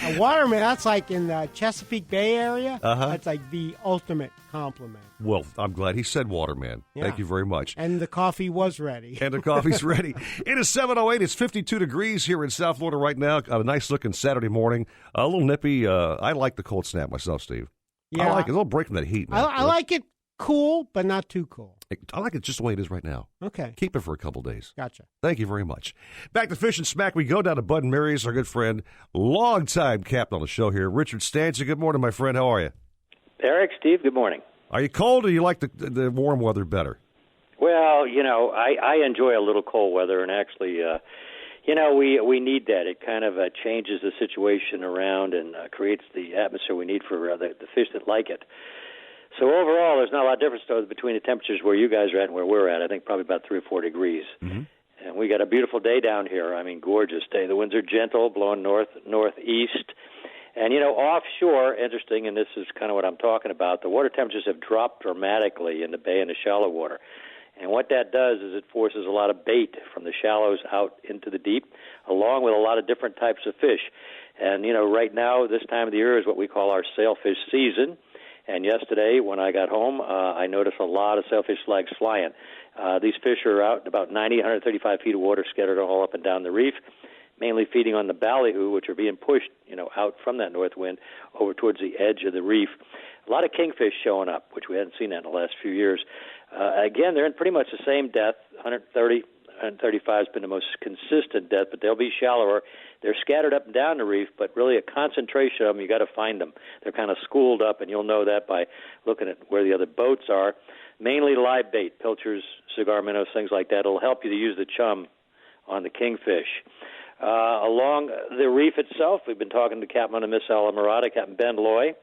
Speaker 5: A waterman, that's like in the Chesapeake Bay area. That's like the ultimate compliment.
Speaker 1: Well, I'm glad he said waterman.
Speaker 5: Yeah.
Speaker 1: Thank you very much.
Speaker 5: And the coffee was ready.
Speaker 1: And the coffee's ready. It is 7:08. It's 52 degrees here in South Florida right now. A nice-looking Saturday morning. A little nippy. I like the cold snap myself, Steve.
Speaker 5: Yeah.
Speaker 1: I like it. A little break from that heat, man.
Speaker 5: I like it cool, but not too cool.
Speaker 1: I like it just the way it is right now.
Speaker 5: Okay.
Speaker 1: Keep it for a couple days.
Speaker 5: Gotcha.
Speaker 1: Thank you very much. Back to Fish and Smack. We go down to Bud and Mary's, our good friend, longtime captain on the show here, Richard Stanza. Good morning, my friend. How are you?
Speaker 17: Eric, Steve, good morning.
Speaker 1: Are you cold, or you like the warm weather better?
Speaker 17: Well, I enjoy a little cold weather, and actually, we need that. It kind of changes the situation around and creates the atmosphere we need for the fish that like it. So overall, there's not a lot of difference, though, between the temperatures where you guys are at and where we're at. I think probably about 3 or 4 degrees.
Speaker 1: Mm-hmm.
Speaker 17: And we got a beautiful day down here. I mean, gorgeous day. The winds are gentle, blowing northeast. And, offshore, interesting, and this is kind of what I'm talking about, the water temperatures have dropped dramatically in the bay and the shallow water. And what that does is it forces a lot of bait from the shallows out into the deep, along with a lot of different types of fish. And, right now, this time of the year is what we call our sailfish season. And yesterday, when I got home, I noticed a lot of sailfish flags flying. These fish are out in about 90, 135 feet of water scattered all up and down the reef, mainly feeding on the ballyhoo, which are being pushed, out from that north wind over towards the edge of the reef. A lot of kingfish showing up, which we hadn't seen that in the last few years. Again, they're in pretty much the same depth. 130, 135 has been the most consistent depth, but they'll be shallower. They're scattered up and down the reef, but really a concentration of them, you got to find them. They're kind of schooled up, and you'll know that by looking at where the other boats are. Mainly live bait, pilchards, cigar minnows, things like that. It'll help you to use the chum on the kingfish. Along the reef itself, we've been talking to Captain on the Miss Alamorada, Captain Ben Loy,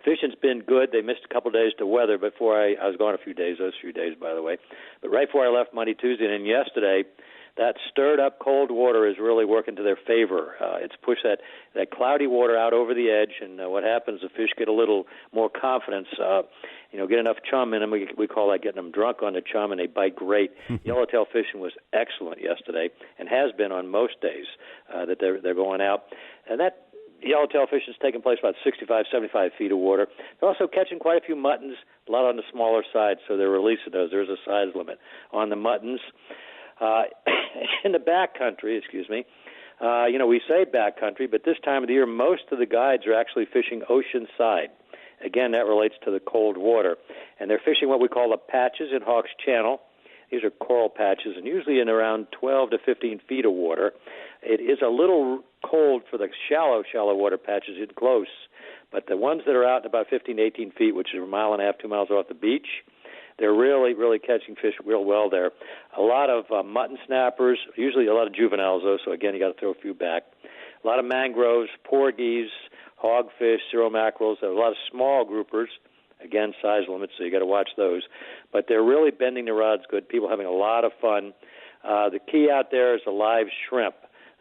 Speaker 17: Fishing's been good. They missed a couple of days to weather before I was gone those few days, by the way. But right before I left Monday, Tuesday, and then yesterday, that stirred-up cold water is really working to their favor. It's pushed that cloudy water out over the edge, and what happens, the fish get a little more confidence, get enough chum in them. We call that getting them drunk on the chum, and they bite great. Yellowtail fishing was excellent yesterday and has been on most days that they're going out. And that yellowtail fishing is taking place about 65, 75 feet of water. They're also catching quite a few muttons, a lot on the smaller side, so they're releasing those. There's a size limit on the muttons. In the backcountry, we say backcountry, but this time of the year, most of the guides are actually fishing oceanside. Again, that relates to the cold water. And they're fishing what we call the patches in Hawks Channel. These are coral patches, and usually in around 12 to 15 feet of water. It is a little cold for the shallow water patches in close, but the ones that are out in about 15 to 18 feet, which is a mile and a half, 2 miles off the beach, they're really, really catching fish real well there. A lot of mutton snappers, usually a lot of juveniles, though, so again, you got to throw a few back. A lot of mangroves, porgies, hogfish, cirro mackerels, a lot of small groupers. Again, size limits, so you got to watch those. But they're really bending the rods good. People having a lot of fun. The key out there is the live shrimp.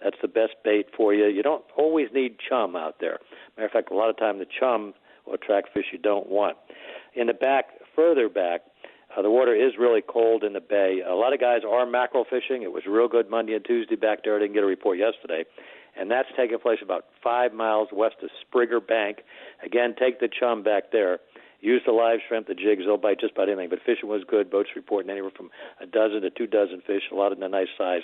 Speaker 17: That's the best bait for you. You don't always need chum out there. Matter of fact, a lot of time the chum will attract fish you don't want. In the back, further back, the water is really cold in the bay. A lot of guys are mackerel fishing. It was real good Monday and Tuesday back there. I didn't get a report yesterday. And that's taking place about 5 miles west of Sprigger Bank. Again, take the chum back there. Use the live shrimp, the jigs. They'll bite just about anything. But fishing was good. Boats reporting anywhere from a dozen to 2 dozen fish, a lot of them a nice size.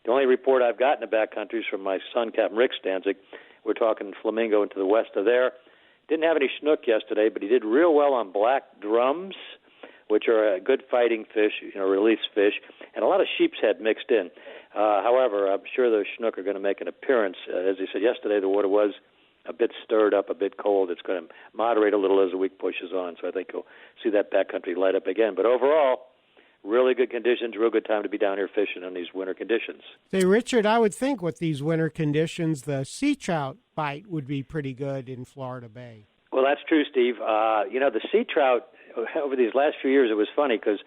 Speaker 17: The only report I've got in the backcountry is from my son, Captain Rick Stanzik. We're talking Flamingo into the west of there. Didn't have any snook yesterday, but he did real well on black drums, which are a good fighting fish, release fish, and a lot of sheep's head mixed in. However, I'm sure those snook are going to make an appearance. As he said yesterday, the water was a bit stirred up, a bit cold. It's going to moderate a little as the week pushes on, so I think you'll see that backcountry light up again. But overall, really good conditions, real good time to be down here fishing in these winter conditions.
Speaker 5: Say, Richard, I would think with these winter conditions, the sea trout bite would be pretty good in Florida Bay.
Speaker 17: Well, that's true, Steve. The sea trout, over these last few years, it was funny because,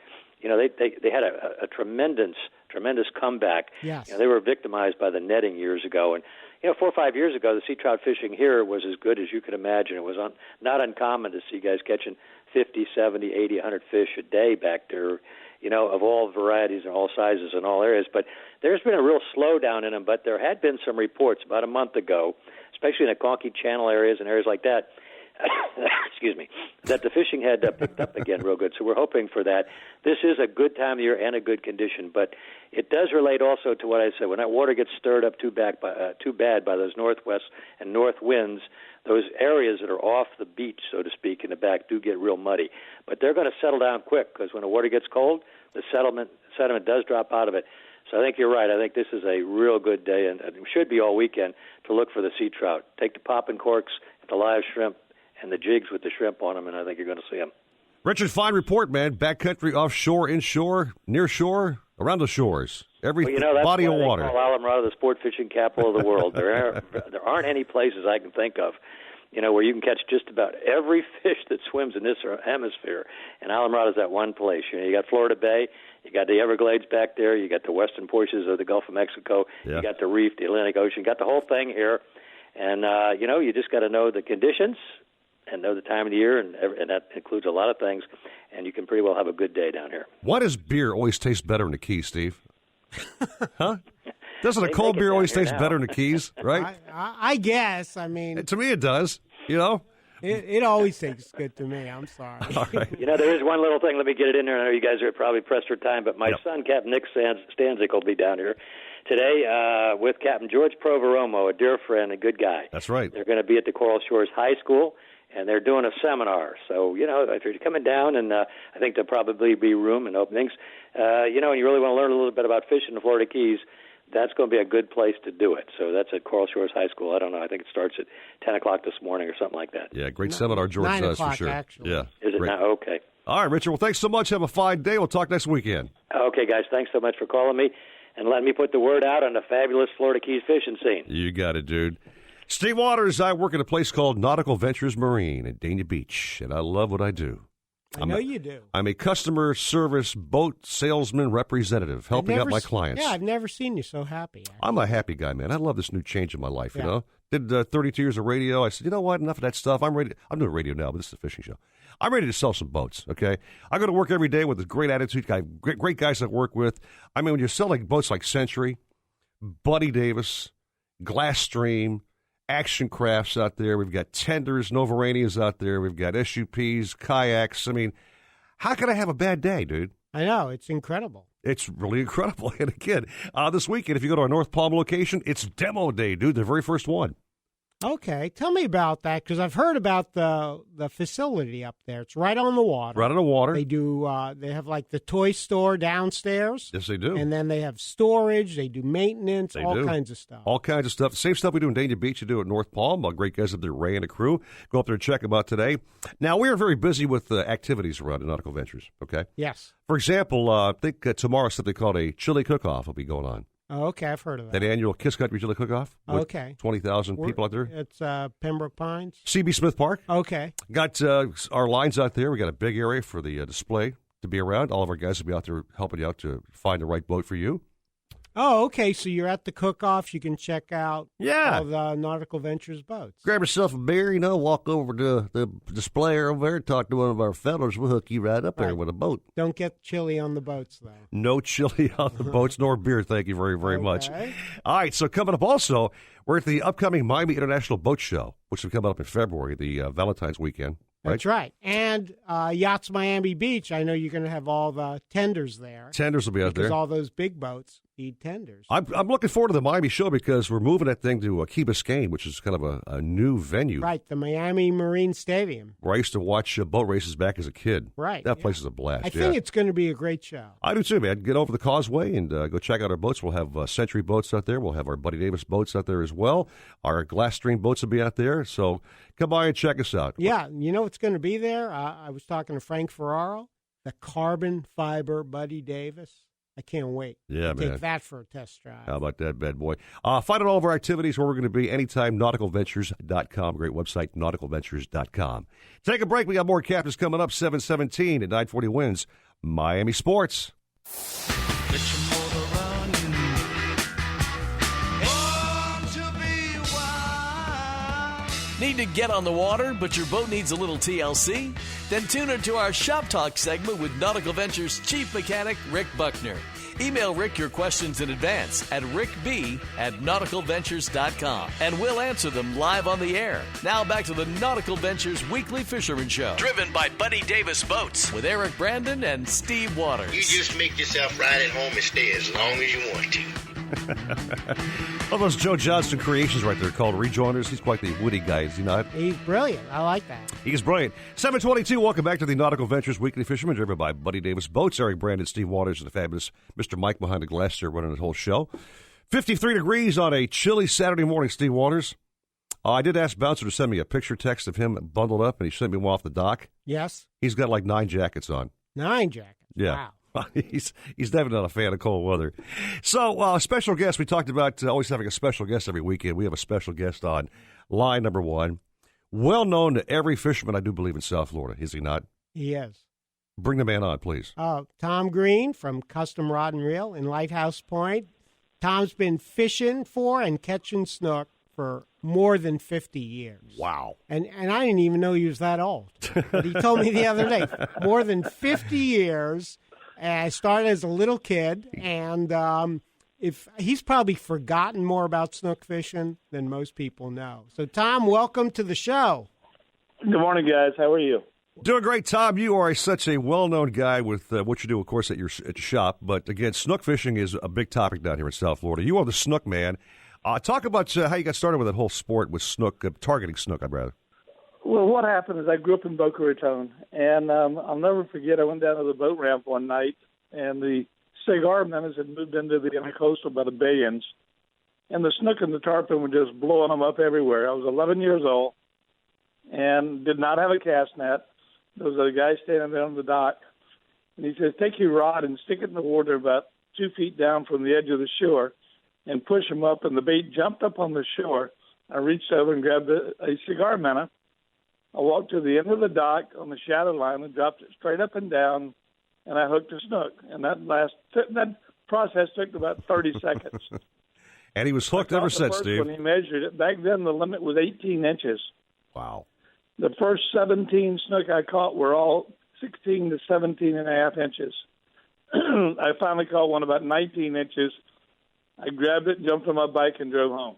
Speaker 17: they had a tremendous comeback.
Speaker 5: Yes.
Speaker 17: They were victimized by the netting years ago. And, 4 or 5 years ago, the sea trout fishing here was as good as you could imagine. It was not uncommon to see guys catching 50, 70, 80, 100 fish a day back there, of all varieties and all sizes and all areas. But there's been a real slowdown in them. But there had been some reports about a month ago, especially in the Conkey Channel areas and areas like that, excuse me, that the fishing had picked up again real good. So we're hoping for that. This is a good time of year and a good condition, but it does relate also to what I said. When that water gets stirred up too bad by those northwest and north winds, those areas that are off the beach, so to speak, in the back do get real muddy. But they're going to settle down quick because when the water gets cold, the sediment does drop out of it. So I think you're right. I think this is a real good day, and it should be all weekend, to look for the sea trout. Take the popping corks, the live shrimp, and the jigs with the shrimp on them, and I think you're going to see them.
Speaker 1: Richard, fine report, man. Backcountry, offshore, inshore, near shore, around the shores. Every body of water.
Speaker 17: That's why they call Islamorada the sport fishing capital of the world. There aren't any places I can think of, where you can catch just about every fish that swims in this hemisphere. And Islamorada is that one place. You got Florida Bay, you got the Everglades back there, you got the western portions of the Gulf of Mexico, You got the reef, the Atlantic Ocean, you got the whole thing here. And, you just got to know the conditions and know the time of the year, and that includes a lot of things, and you can pretty well have a good day down here.
Speaker 1: Why does beer always taste better in the Keys, Steve? Huh? Doesn't a cold beer always taste better in the Keys, right?
Speaker 5: I guess. I mean,
Speaker 1: to me it does,
Speaker 5: It always tastes good to me. I'm sorry.
Speaker 1: All right.
Speaker 17: There is one little thing. Let me get it in there. I know you guys are probably pressed for time, but my son, Captain Nick Stanzik, will be down here today with Captain George Proveromo, a dear friend, a good guy.
Speaker 1: That's right.
Speaker 17: They're going to be at the Coral Shores High School, and they're doing a seminar. So, if you're coming down, and I think there'll probably be room and openings, and you really want to learn a little bit about fishing in the Florida Keys, that's going to be a good place to do it. So that's at Coral Shores High School. I don't know. I think it starts at 10 o'clock this morning or something like that.
Speaker 1: Yeah, great seminar George does for sure.
Speaker 5: Actually.
Speaker 1: Yeah.
Speaker 17: Is it
Speaker 1: great.
Speaker 17: now? Okay.
Speaker 1: All right, Richard. Well, thanks so much. Have a fine day. We'll talk next weekend.
Speaker 17: Okay, guys. Thanks so much for calling me and letting me put the word out on the fabulous Florida Keys fishing scene.
Speaker 1: You got it, dude. Steve Waters, I work at a place called Nautical Ventures Marine in Dania Beach, and I love what I do.
Speaker 5: I know you do.
Speaker 1: I'm a customer service boat salesman representative, helping out my clients.
Speaker 5: Yeah, I've never seen you so happy. Actually.
Speaker 1: I'm a happy guy, man. I love this new change in my life, you know. Did 32 years of radio. I said, you know what, enough of that stuff. I'm ready. I'm doing radio now, but this is a fishing show. I'm ready to sell some boats, okay? I go to work every day with a great attitude, great guys I work with. I mean, when you're selling boats like Century, Buddy Davis, Glasstream, Action Crafts out there. We've got tenders, Novaranias out there. We've got SUPs, kayaks. I mean, how can I have a bad day, dude?
Speaker 5: I know. It's incredible.
Speaker 1: It's really incredible. And again, this weekend, if you go to our North Palm location, it's demo day, dude, the very first one.
Speaker 5: Okay. Tell me about that, because I've heard about the facility up there. It's right on the water.
Speaker 1: Right on the water.
Speaker 5: They do. They have like the toy store downstairs.
Speaker 1: Yes, they do.
Speaker 5: And then they have storage. They do maintenance. All kinds of stuff.
Speaker 1: All kinds of stuff. Same stuff we do in Dania Beach, you do at North Palm. Great guys up there, Ray and the crew. Go up there and check them out today. Now, we are very busy with activities around the Nautical Ventures, okay?
Speaker 5: Yes.
Speaker 1: For example, I think tomorrow something called a chili cook-off will be going on.
Speaker 5: Oh, okay, I've heard of that.
Speaker 1: That annual Kiss Country Chili Cook-Off.
Speaker 5: Okay.
Speaker 1: 20,000 people out there.
Speaker 5: It's Pembroke Pines.
Speaker 1: CB Smith Park.
Speaker 5: Okay.
Speaker 1: Got our lines out there. We got a big area for the display to be around. All of our guys will be out there helping you out to find the right boat for you.
Speaker 5: Oh, okay. So you're at the cook-off. You can check out all the Nautical Ventures boats.
Speaker 1: Grab yourself a beer, walk over to the display over there, talk to one of our fellows. We'll hook you right up there with a boat.
Speaker 5: Don't get chili on the boats, though.
Speaker 1: No chili on the boats, nor beer. Thank you very, very much. All right, so coming up also, we're at the upcoming Miami International Boat Show, which will come up in February, the Valentine's weekend. Right?
Speaker 5: That's right. And Yachts Miami Beach, I know you're going to have all the tenders there.
Speaker 1: Tenders will be out there.
Speaker 5: Because all those big boats need tenders.
Speaker 1: I'm looking forward to the Miami show because we're moving that thing to Key Biscayne, which is kind of a new venue.
Speaker 5: Right, the Miami Marine Stadium.
Speaker 1: Where I used to watch boat races back as a kid.
Speaker 5: Right.
Speaker 1: That place is a blast.
Speaker 5: I think it's going to be a great show.
Speaker 1: I do too, man. Get over the causeway and go check out our boats. We'll have Century boats out there. We'll have our Buddy Davis boats out there as well. Our Glasstream boats will be out there. So come by and check us out.
Speaker 5: Yeah, you know what's going to be there? I was talking to Frank Ferraro, the carbon fiber Buddy Davis. I can't wait.
Speaker 1: Yeah, man.
Speaker 5: Take that for a test drive.
Speaker 1: How about that, bad boy? Find out all of our activities, where we're going to be anytime, nauticalventures.com. Great website, nauticalventures.com. Take a break. We got more captains coming up, 7:17 at 940 wins. Miami Sports.
Speaker 3: Need to get on the water, but your boat needs a little TLC? Then tune into our Shop Talk segment with Nautical Ventures Chief Mechanic Rick Buckner. Email Rick your questions in advance at rickb@nauticalventures.com, and we'll answer them live on the air. Now back to the Nautical Ventures Weekly Fisherman Show, driven by Buddy Davis Boats, with Eric Brandon and Steve Waters.
Speaker 18: You just make yourself right at home and stay as long as you want to.
Speaker 1: All those Joe Johnston creations right there called Rejoiners. He's quite the witty guy, is he not?
Speaker 5: He's brilliant. I like that.
Speaker 1: He's brilliant. 7:22. Welcome back to the Nautical Ventures Weekly Fisherman, driven by Buddy Davis Boats. Eric Brandon, Steve Waters, and the fabulous Mr. Mike behind the glass there running the whole show. 53 degrees on a chilly Saturday morning, Steve Waters. I did ask Bouncer to send me a picture text of him bundled up, and he sent me one off the dock.
Speaker 5: Yes.
Speaker 1: He's got like 9 jackets on.
Speaker 5: 9 jackets?
Speaker 1: Yeah.
Speaker 5: Wow.
Speaker 1: He's definitely not a fan of cold weather. So, special guest. We talked about always having a special guest every weekend. We have a special guest on line number 1. Well known to every fisherman, I do believe, in South Florida. Is he not?
Speaker 5: He is.
Speaker 1: Bring the man on, please.
Speaker 5: Tom Green from Custom Rod and Reel in Lighthouse Point. Tom's been fishing for and catching snook for more than 50 years.
Speaker 1: Wow.
Speaker 5: And I didn't even know he was that old. But he told me the other day, more than 50 years. I started as a little kid, and if he's probably forgotten more about snook fishing than most people know. So, Tom, welcome to the show.
Speaker 19: Good morning, guys. How are you?
Speaker 1: Doing great, Tom. You are such a well-known guy with what you do, of course, at your shop. But, again, snook fishing is a big topic down here in South Florida. You are the snook man. Talk about how you got started with that whole sport with snook, targeting snook, I'd rather.
Speaker 19: Well, what happened is I grew up in Boca Raton, and I'll never forget I went down to the boat ramp one night, and the cigar minnows had moved into the intercoastal by the billions, and the snook and the tarpon were just blowing them up everywhere. I was 11 years old and did not have a cast net. There was a guy standing there on the dock, and he says, take your rod and stick it in the water about 2 feet down from the edge of the shore and push them up, and the bait jumped up on the shore. I reached over and grabbed a cigar minnow. I walked to the end of the dock on the shadow line and dropped it straight up and down, and I hooked a snook. And that process took about 30 seconds.
Speaker 1: And he was hooked ever since, Steve.
Speaker 19: When he measured it, back then the limit was 18 inches.
Speaker 1: Wow.
Speaker 19: The first 17 snook I caught were all 16 to 17 and a half inches. I finally caught one about 19 inches. I grabbed it, jumped on my bike, and drove home.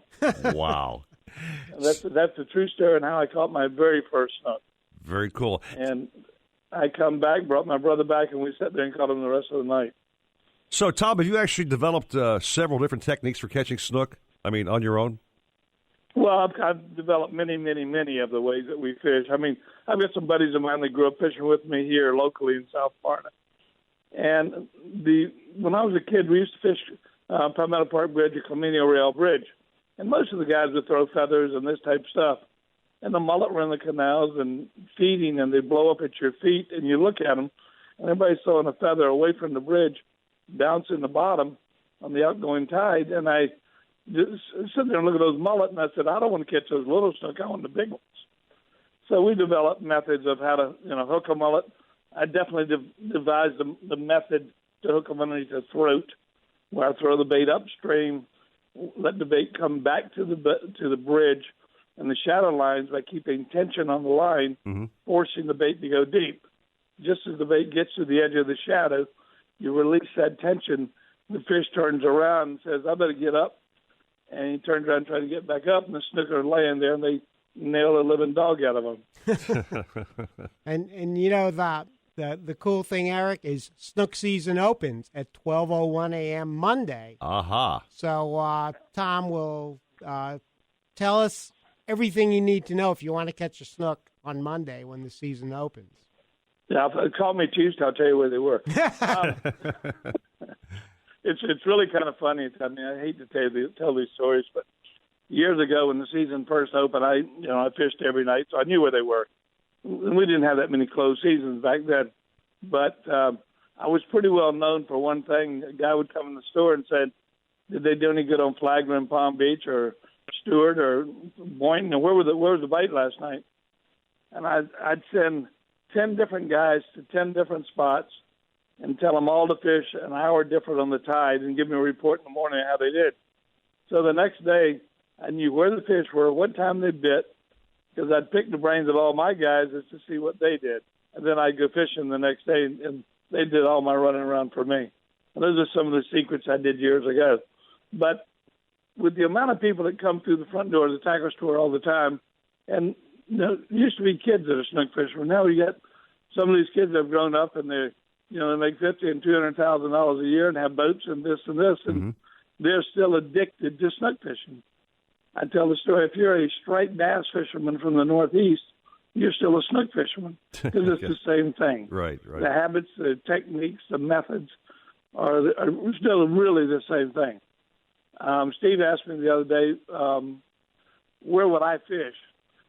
Speaker 1: Wow.
Speaker 19: That's the true story on how I caught my very first snook.
Speaker 1: Very cool.
Speaker 19: And I come back, brought my brother back, and we sat there and caught him the rest of the night.
Speaker 1: So, Tom, have you actually developed several different techniques for catching snook? I mean, on your own?
Speaker 19: Well, I've developed many, many, many of the ways that we fish. I mean, I've got some buddies of mine that grew up fishing with me here locally in South Florida. And when I was a kid, we used to fish Palmetto Park Bridge or Camino Real Bridge. And most of the guys would throw feathers and this type of stuff. And the mullet were in the canals and feeding, and they blow up at your feet, and you look at them, and everybody's throwing a feather away from the bridge, bouncing the bottom on the outgoing tide. And I just sit there and look at those mullet, and I said, I don't want to catch those little snook. I want the big ones. So we developed methods of how to, hook a mullet. I definitely devised the method to hook them underneath the throat, where I throw the bait upstream, let the bait come back to the bridge and the shadow lines by keeping tension on the line, forcing the bait to go deep. Just as the bait gets to the edge of the shadow, you release that tension. The fish turns around and says, I better get up. And he turns around trying to get back up, and the snook are laying there, and they nail a living dog out of him.
Speaker 5: And the cool thing, Eric, is snook season opens at 12:01 a.m. Monday.
Speaker 1: Aha.
Speaker 5: So Tom will tell us everything you need to know if you want to catch a snook on Monday when the season opens.
Speaker 19: Yeah, call me Tuesday. I'll tell you where they were. It's really kind of funny. I mean, I hate to tell these stories, but years ago when the season first opened, I fished every night, so I knew where they were. And we didn't have that many closed seasons back then, but I was pretty well known for one thing. A guy would come in the store and said, "Did they do any good on Flagler and Palm Beach or Stewart or Boynton? And where was the bite last night?" And I'd send 10 different guys to 10 different spots and tell them all to fish an hour different on the tide and give me a report in the morning how they did. So the next day, I knew where the fish were, what time they bit, because I'd pick the brains of all my guys as to see what they did. And then I'd go fishing the next day, and they did all my running around for me. And those are some of the secrets I did years ago. But with the amount of people that come through the front door of the tackle store all the time, and it used to be kids that are snook fishermen. Now we got some of these kids that have grown up, and they make $50,000 and $200,000 a year and have boats and this and this, and they're still addicted to snook fishing. I tell the story, if you're a striped bass fisherman from the Northeast, you're still a snook fisherman because it's the same thing.
Speaker 1: Right.
Speaker 19: The habits, the techniques, the methods are still really the same thing. Steve asked me the other day, where would I fish?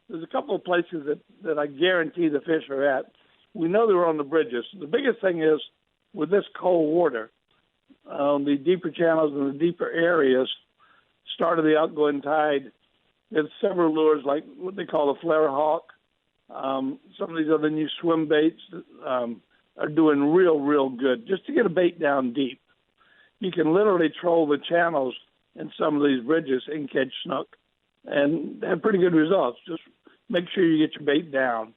Speaker 19: There's a couple of places that I guarantee the fish are at. We know they're on the bridges. The biggest thing is with this cold water, the deeper channels and the deeper areas, start of the outgoing tide, there's several lures like what they call the flare hawk. Some of these other new swim baits are doing real good just to get a bait down deep. You can literally troll the channels in some of these bridges and catch snook and have pretty good results. Just make sure you get your bait down.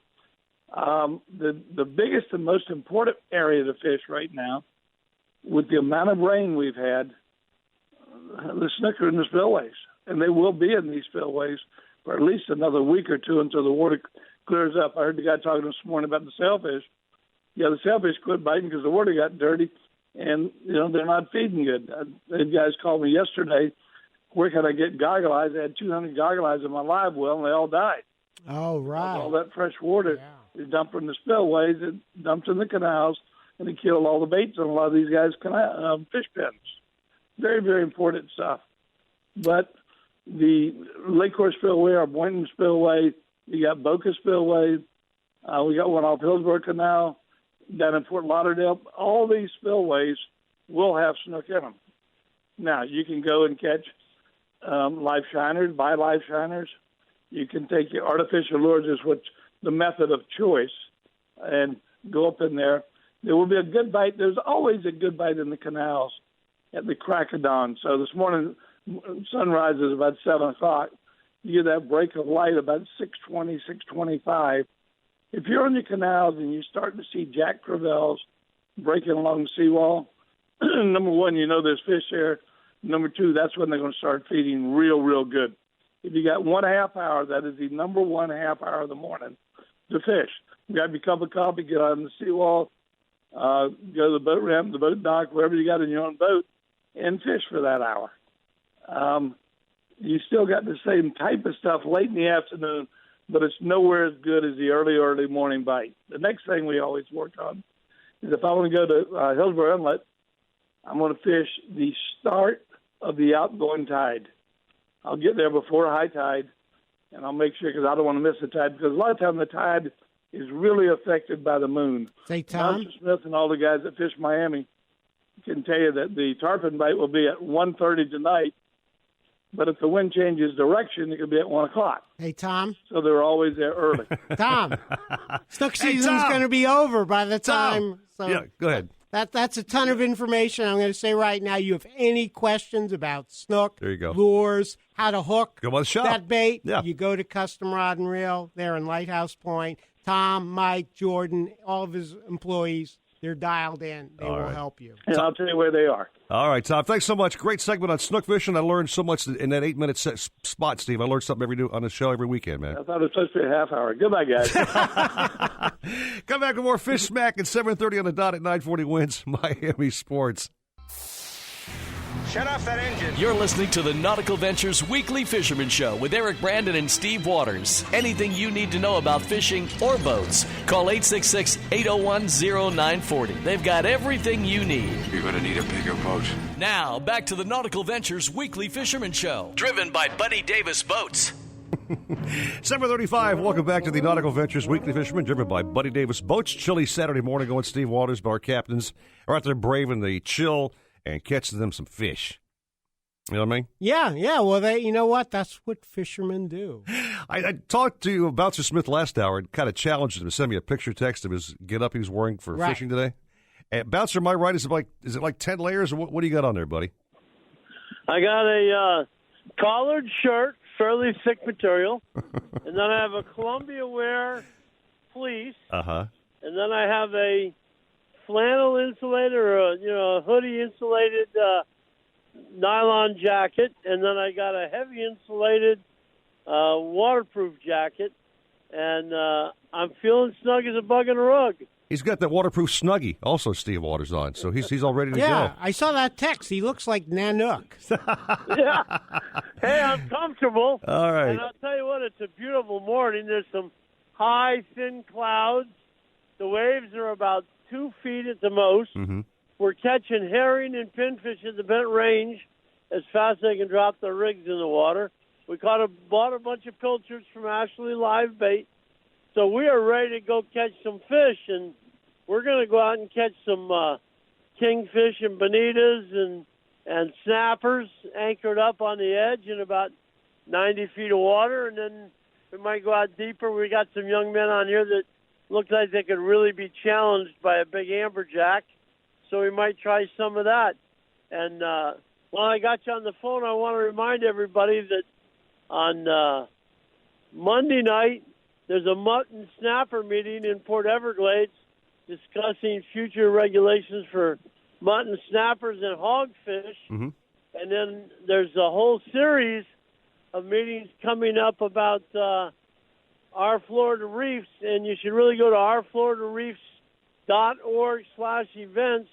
Speaker 19: The biggest and most important area to fish right now, with the amount of rain we've had, the snook are in the spillways, and they will be in these spillways for at least another week or two until the water clears up. I heard the guy talking this morning about the sailfish. Yeah, the sailfish quit biting because the water got dirty, and they're not feeding good. The guys called me yesterday. Where can I get goggle eyes? I had 200 goggle eyes in my live well, and they all died.
Speaker 5: Oh, right.
Speaker 19: All that fresh water is dumped from the spillways, it dumps in the canals, and it killed all the baits on a lot of these guys' fish pens. Very, very important stuff. But the Lake Course Spillway, our Boynton Spillway, you got Boca Spillway, we got one off Hillsborough Canal, down in Fort Lauderdale. All these spillways will have snook in them. Now, you can go and catch live shiners, buy live shiners. You can take your artificial lures, is what's the method of choice, and go up in there. There will be a good bite. There's always a good bite in the canals at the crack of dawn. So this morning, sunrise is about 7 o'clock. You get that break of light about 6:20, 6:25. If you're in the canals and you're starting to see jack crevalles breaking along the seawall, number one, you know there's fish there. Number two, that's when they're going to start feeding real good. If you got 1.5 hour, that is the number 1.5 hour of the morning to fish. Grab your cup of coffee, get on the seawall, go to the boat ramp, the boat dock, wherever you got in your own boat, and fish for that hour. You still got the same type of stuff late in the afternoon, but it's nowhere as good as the early morning bite. The next thing we always work on is if I want to go to Hillsborough Inlet, I'm going to fish the start of the outgoing tide. I'll get there before high tide, and I'll make sure, because I don't want to miss the tide, because a lot of times the tide is really affected by the moon.
Speaker 5: Say, Tom?
Speaker 19: Dr. Smith and all the guys that fish Miami can tell you that the tarpon bite will be at 1:30 tonight, but if the wind changes direction, it could be at 1 o'clock.
Speaker 5: Hey, Tom?
Speaker 19: So they're always there early.
Speaker 5: Tom, snook season's going to be over by the time. So
Speaker 1: yeah, go ahead.
Speaker 5: That's a ton of information. I'm going to say right now, you have any questions about snook,
Speaker 1: there you go,
Speaker 5: lures, how to hook
Speaker 1: go by the shop.
Speaker 5: That bait,
Speaker 1: yeah.
Speaker 5: You go to Custom Rod and Reel there in Lighthouse Point. Tom, Mike, Jordan, all of his employees, they're dialed in. They will help you.
Speaker 19: And I'll tell you where they are.
Speaker 1: All right, Tom, thanks so much. Great segment on snook fishing. I learned so much in that 8-minute spot, Steve. I learned something on the show every weekend, man.
Speaker 19: I thought it was supposed to be a half hour. Goodbye, guys.
Speaker 1: Come back with more Fish Smack at 7:30 on the dot at 940 Wins Miami Sports.
Speaker 12: Shut off that engine.
Speaker 3: You're listening to the Nautical Ventures Weekly Fisherman Show with Eric Brandon and Steve Waters. Anything you need to know about fishing or boats, call 866-801-0940. They've got everything you need.
Speaker 16: You're going to need a bigger boat.
Speaker 3: Now, back to the Nautical Ventures Weekly Fisherman Show, driven by Buddy Davis Boats.
Speaker 1: 7:35. Welcome back to the Nautical Ventures Weekly Fisherman, driven by Buddy Davis Boats. Chilly Saturday morning, going Steve Waters, our captains, are out there braving the chill and catching them some fish. You know what I mean?
Speaker 5: Yeah. Well, you know what? That's what fishermen do.
Speaker 1: I talked to Bouncer Smith last hour and kind of challenged him to send me a picture text of his get-up he was wearing for fishing today. And Bouncer, am I right? Is it like 10 layers? Or what do you got on there, buddy?
Speaker 6: I got a collared shirt, fairly thick material, and then I have a Columbia wear fleece.
Speaker 1: Uh-huh.
Speaker 6: And then I have a flannel insulated or a hoodie insulated nylon jacket, and then I got a heavy insulated waterproof jacket, and I'm feeling snug as a bug in a rug.
Speaker 1: He's got that waterproof Snuggie also Steve Waters on, so he's all ready to go.
Speaker 5: Yeah, I saw that text. He looks like Nanook.
Speaker 6: Yeah. Hey, I'm comfortable.
Speaker 1: All right.
Speaker 6: And I'll tell you what, it's a beautiful morning. There's some high, thin clouds. The waves are about 2 feet at the most.
Speaker 1: Mm-hmm.
Speaker 6: We're catching herring and pinfish at the Bent Range as fast as they can drop their rigs in the water. We bought a bunch of pilchards from Ashley Live Bait. So we are ready to go catch some fish, and we're going to go out and catch some kingfish and bonitas and snappers anchored up on the edge in about 90 feet of water, and then we might go out deeper. We got some young men on here that look like they could really be challenged by a big amberjack, so we might try some of that. And while I got you on the phone, I want to remind everybody that on Monday night, there's a mutton snapper meeting in Port Everglades discussing future regulations for mutton snappers and hogfish.
Speaker 1: Mm-hmm.
Speaker 6: And then there's a whole series of meetings coming up about our Florida Reefs, and you should really go to ourfloridareefs.org/events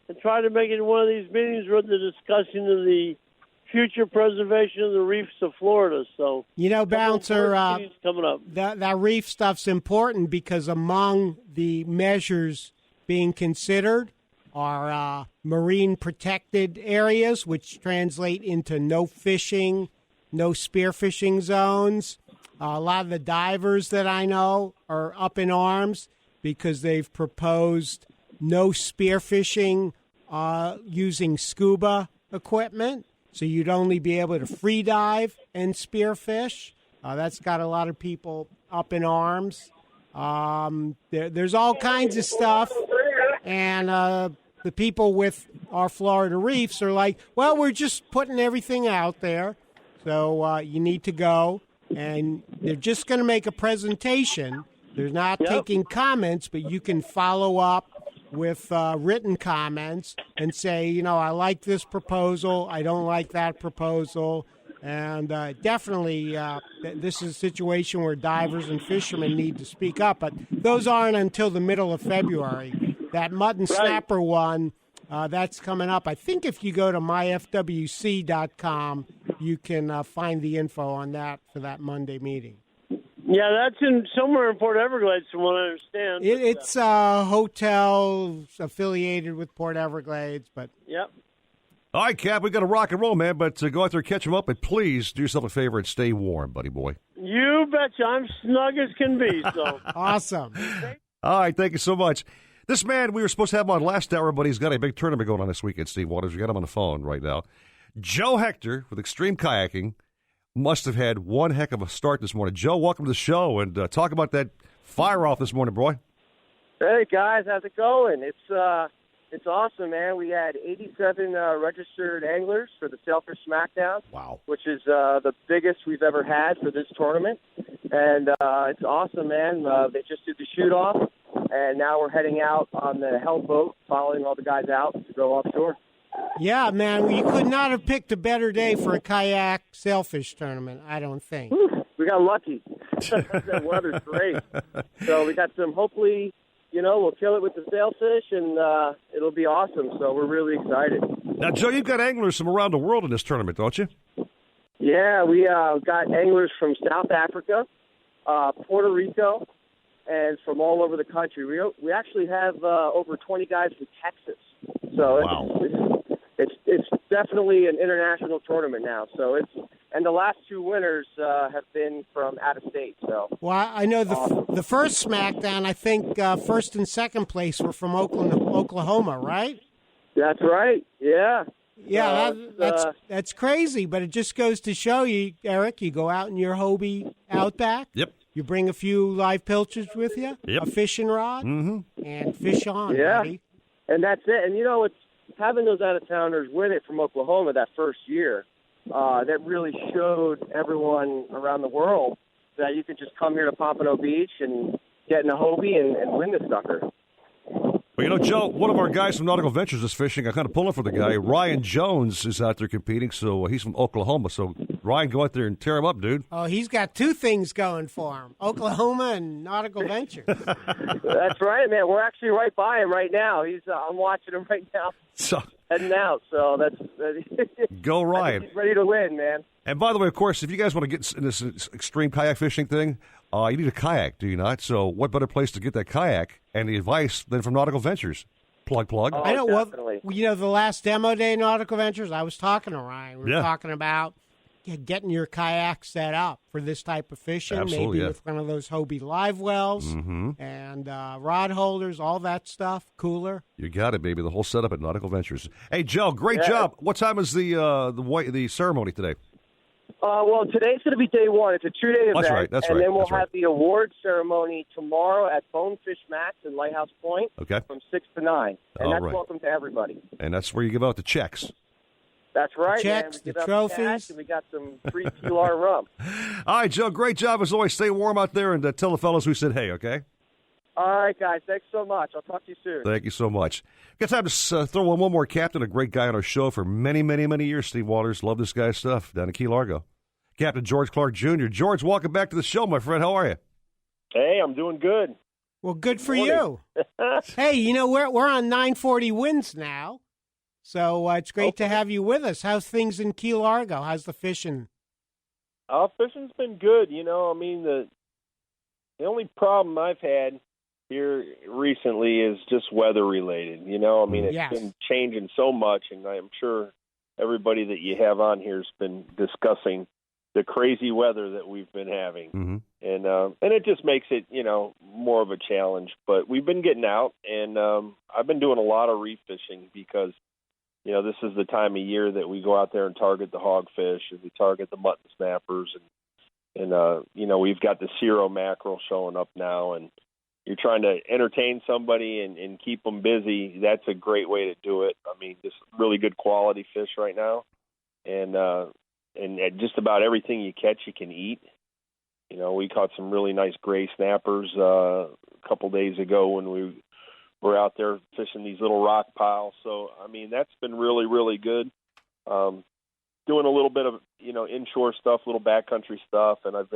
Speaker 6: and try to make it one of these meetings where they're discussing the future preservation of the reefs of Florida. So,
Speaker 5: Bouncer,
Speaker 6: coming up.
Speaker 5: That reef stuff's important because among the measures being considered are marine protected areas, which translate into no fishing, no spearfishing zones. A lot of the divers that I know are up in arms because they've proposed no spearfishing using scuba equipment. so you'd only be able to free dive and spearfish. That's got a lot of people up in arms. There's all kinds of stuff, and the people with our Florida reefs are like, well, we're just putting everything out there, so you need to go. And they're just going to make a presentation. They're not taking comments, but you can follow up with written comments and say, I like this proposal, I don't like that proposal. And definitely this is a situation where divers and fishermen need to speak up. But those aren't until the middle of February. That mutton snapper one, that's coming up. I think if you go to myfwc.com, you can find the info on that for that Monday meeting.
Speaker 6: Yeah, that's somewhere in Port Everglades, from what I understand.
Speaker 5: It's a hotel affiliated with Port Everglades, but
Speaker 6: yep.
Speaker 1: All right, Cap, we got to rock and roll, man, but go out there, catch them up, and please do yourself a favor and stay warm, buddy boy.
Speaker 6: You betcha. I'm snug as can be. So
Speaker 5: awesome.
Speaker 1: All right, thank you so much. This man, we were supposed to have him on last hour, but he's got a big tournament going on this weekend, Steve Waters. We got him on the phone right now. Joe Hector with Extreme Kayaking must have had one heck of a start this morning. Joe, welcome to the show, and talk about that fire-off this morning, boy.
Speaker 20: Hey, guys, how's it going? It's awesome, man. We had 87 registered anglers for the Sailfish Smackdown.
Speaker 1: Wow.
Speaker 20: Which is the biggest we've ever had for this tournament. And it's awesome, man. They just did the shoot-off, and now we're heading out on the Hell boat, following all the guys out to go offshore.
Speaker 5: Yeah, man, you could not have picked a better day for a kayak sailfish tournament, I don't think.
Speaker 20: Whew, we got lucky. That weather's great. So we got some, hopefully, we'll kill it with the sailfish, and it'll be awesome. So we're really excited.
Speaker 1: Now, Joe, you've got anglers from around the world in this tournament, don't you?
Speaker 20: Yeah, we got anglers from South Africa, Puerto Rico, and from all over the country. We actually have over 20 guys from Texas. So it's definitely an international tournament now. So and the last two winners have been from out of state. So
Speaker 5: well, I know the first SmackDown, I think first and second place were from Oklahoma, right?
Speaker 20: That's right. Yeah.
Speaker 5: Yeah, that's crazy, but it just goes to show you, Eric, you go out in your Hobie Outback.
Speaker 1: Yep.
Speaker 5: You bring a few live pilchards with you, a fishing rod, and fish on, buddy.
Speaker 20: And that's it. And, it's having those out-of-towners win it from Oklahoma that first year, that really showed everyone around the world that you could just come here to Pompano Beach and get in a Hobie and win this sucker.
Speaker 1: Well, Joe, one of our guys from Nautical Ventures is fishing. I kind of pulling for the guy. Ryan Jones is out there competing, so he's from Oklahoma. So, Ryan, go out there and tear him up, dude.
Speaker 5: Oh, he's got two things going for him, Oklahoma and Nautical Ventures.
Speaker 20: That's right, man. We're actually right by him right now. I'm watching him right now.
Speaker 1: So,
Speaker 20: heading out, so that's
Speaker 1: go Ryan.
Speaker 20: He's ready to win, man.
Speaker 1: And by the way, of course, if you guys want to get in this extreme kayak fishing thing, you need a kayak, do you not? So what better place to get that kayak and the advice than from Nautical Ventures? Plug.
Speaker 20: Oh,
Speaker 5: I know.
Speaker 20: definitely.
Speaker 5: Well, the last demo day Nautical Ventures, I was talking to Ryan. We were talking about getting your kayak set up for this type of fishing, maybe with one of those Hobie live wells and rod holders, all that stuff, cooler.
Speaker 1: You got it, baby. The whole setup at Nautical Ventures. Hey, Joe, great job. What time is the ceremony today?
Speaker 20: Well, today's going to be day one. It's a 2-day event.
Speaker 1: That's
Speaker 20: and
Speaker 1: right.
Speaker 20: then we'll have the award ceremony tomorrow at Bonefish Max in Lighthouse Point from 6 to 9. And that's welcome to everybody.
Speaker 1: And that's where you give out the checks.
Speaker 20: That's right,
Speaker 5: the checks,
Speaker 20: man. We
Speaker 5: the
Speaker 20: give
Speaker 5: trophies.
Speaker 20: Out the cash, and we got some free QR rum.
Speaker 1: All right, Joe, great job as always. Stay warm out there and tell the fellows we said hey, okay?
Speaker 20: All right, guys. Thanks so much. I'll talk to you soon.
Speaker 1: Thank you so much. Got time to throw in one more captain, a great guy on our show for many, many, many years, Steve Waters. Love this guy's stuff down in Key Largo. Captain George Clark Jr. George, welcome back to the show, my friend. How are you?
Speaker 4: Hey, I'm doing good.
Speaker 5: Well, good for you. Hey, we're on 940 winds now, so it's great to have you with us. How's things in Key Largo? How's the fishing?
Speaker 4: Fishing's been good. The only problem I've had here recently is just weather related. It's been changing so much, and I'm sure everybody that you have on here has been discussing the crazy weather that we've been having, and it just makes it more of a challenge. But we've been getting out, and I've been doing a lot of reef fishing because this is the time of year that we go out there and target the hogfish, and we target the mutton snappers, and we've got the Cero mackerel showing up now, and you're trying to entertain somebody and keep them busy. That's a great way to do it. I mean, just really good quality fish right now, and just about everything you catch, you can eat. We caught some really nice gray snappers a couple days ago when we were out there fishing these little rock piles. So, I mean, that's been really, really good. Doing a little bit of, inshore stuff, little backcountry stuff, and I've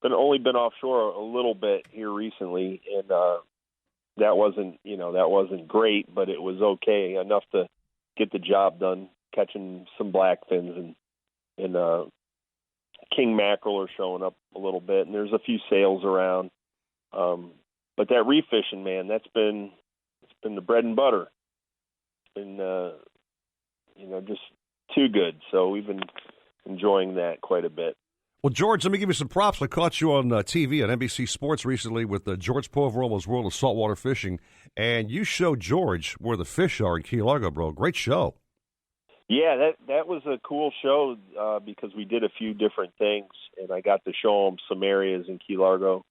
Speaker 4: only been offshore a little bit here recently, and that wasn't great, but it was okay enough to get the job done, catching some blackfins and king mackerel are showing up a little bit, and there's a few sails around. But that reef fishing, man, it's been the bread and butter. It's been, just too good. So we've been enjoying that quite a bit.
Speaker 1: Well, George, let me give you some props. I caught you on TV on NBC Sports recently with George Poveromo's World of Saltwater Fishing, and you showed George where the fish are in Key Largo, bro. Great show.
Speaker 4: Yeah, that was a cool show because we did a few different things, and I got to show him some areas in Key Largo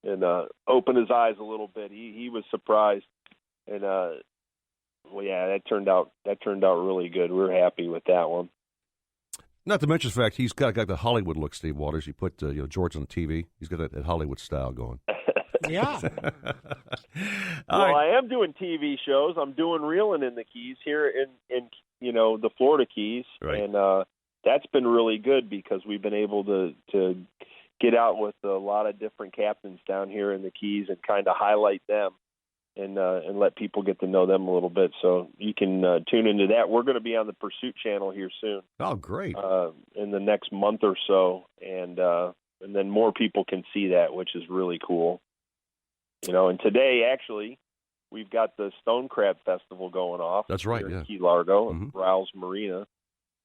Speaker 4: and open his eyes a little bit. He was surprised, and that turned out really good. We were happy with that one.
Speaker 1: Not to mention the fact he's got the Hollywood look, Steve Waters. He put George on the TV. He's got that Hollywood style going.
Speaker 5: Yeah.
Speaker 4: Well, I am doing TV shows. I'm doing reeling in the Keys here in the Florida Keys, right. And that's been really good because we've been able to get out with a lot of different captains down here in the Keys and kind of highlight them and let people get to know them a little bit. So you can tune into that. We're going to be on the Pursuit Channel here soon.
Speaker 1: Oh, great!
Speaker 4: In the next month or so, and then more people can see that, which is really cool. And today actually we've got the Stone Crab Festival going off.
Speaker 1: That's right,
Speaker 4: here
Speaker 1: yeah.
Speaker 4: in Key Largo
Speaker 1: Mm-hmm.
Speaker 4: and Rouse Marina,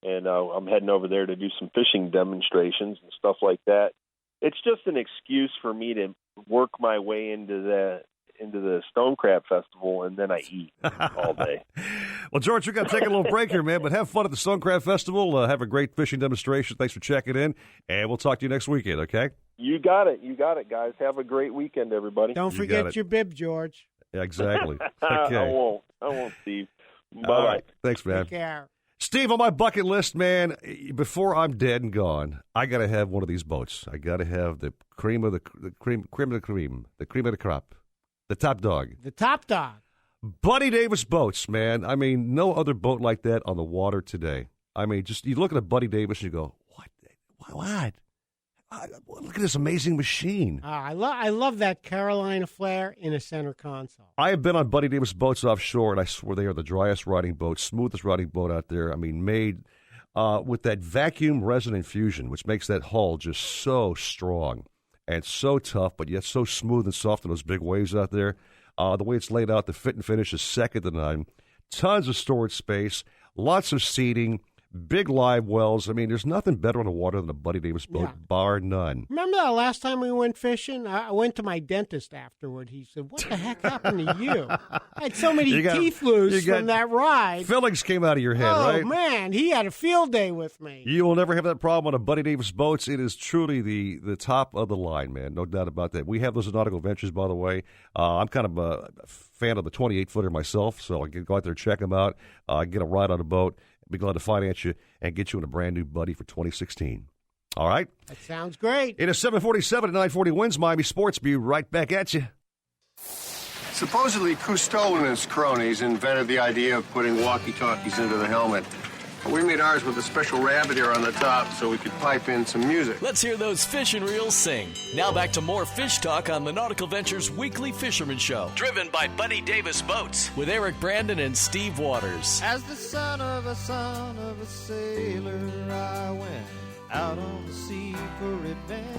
Speaker 4: and I'm heading over there to do some fishing demonstrations and stuff like that. It's just an excuse for me to work my way into the Stone Crab Festival, and then I eat all day.
Speaker 1: Well, George, we've got to take a little break here, man, but have fun at the Stone Crab Festival. Have a great fishing demonstration. Thanks for checking in, and we'll talk to you next weekend, okay?
Speaker 4: You got it, guys. Have a great weekend, everybody.
Speaker 5: Don't forget your bib, George.
Speaker 1: Yeah, exactly. Okay.
Speaker 4: I won't, Steve. Bye-bye.
Speaker 1: All right. Thanks, man.
Speaker 5: Take care.
Speaker 1: Steve, on my bucket list, man, before I'm dead and gone, I got to have one of these boats. I got to have the cream of the cream of the crop. The top dog.
Speaker 5: The top dog.
Speaker 1: Buddy Davis boats, man. I mean, no other boat like that on the water today. I mean, just you look at a Buddy Davis and you go, what? Look at this amazing machine.
Speaker 5: I love that Carolina flare in a center console.
Speaker 1: I have been on Buddy Davis boats offshore, and I swear they are the driest riding boat, smoothest riding boat out there. I mean, made with that vacuum resin infusion, which makes that hull just so strong and so tough, but yet so smooth and soft in those big waves out there. The way it's laid out, the fit and finish is second to none. Tons of storage space, lots of seating, big live wells. I mean, there's nothing better on the water than a Buddy Davis boat, bar none.
Speaker 5: Remember that last time we went fishing? I went to my dentist afterward. He said, what the heck happened to you? I had so many teeth loose from that ride.
Speaker 1: Fillings came out of your head, right?
Speaker 5: Oh, man, he had a field day with me.
Speaker 1: You will never have that problem on a Buddy Davis boats. It is truly the top of the line, man. No doubt about that. We have those at Nautical Ventures, by the way. I'm kind of a fan of the 28-footer myself, so I can go out there and check them out, get a ride on a boat. Be glad to finance you and get you in a brand new Buddy for 2016. All right?
Speaker 5: That sounds great.
Speaker 1: It is 7:47 at 9:40 wins Miami Sports. Be right back at you.
Speaker 10: Supposedly, Cousteau and his cronies invented the idea of putting walkie-talkies into the helmet. We made ours with a special rabbit ear on the top so we could pipe in some music.
Speaker 3: Let's hear those fish and reels sing. Now back to more fish talk on the Nautical Ventures Weekly Fisherman Show. Driven by Buddy Davis Boats with Eric Brandon and Steve Waters.
Speaker 12: As the son of a sailor, I went out on the sea for adventure.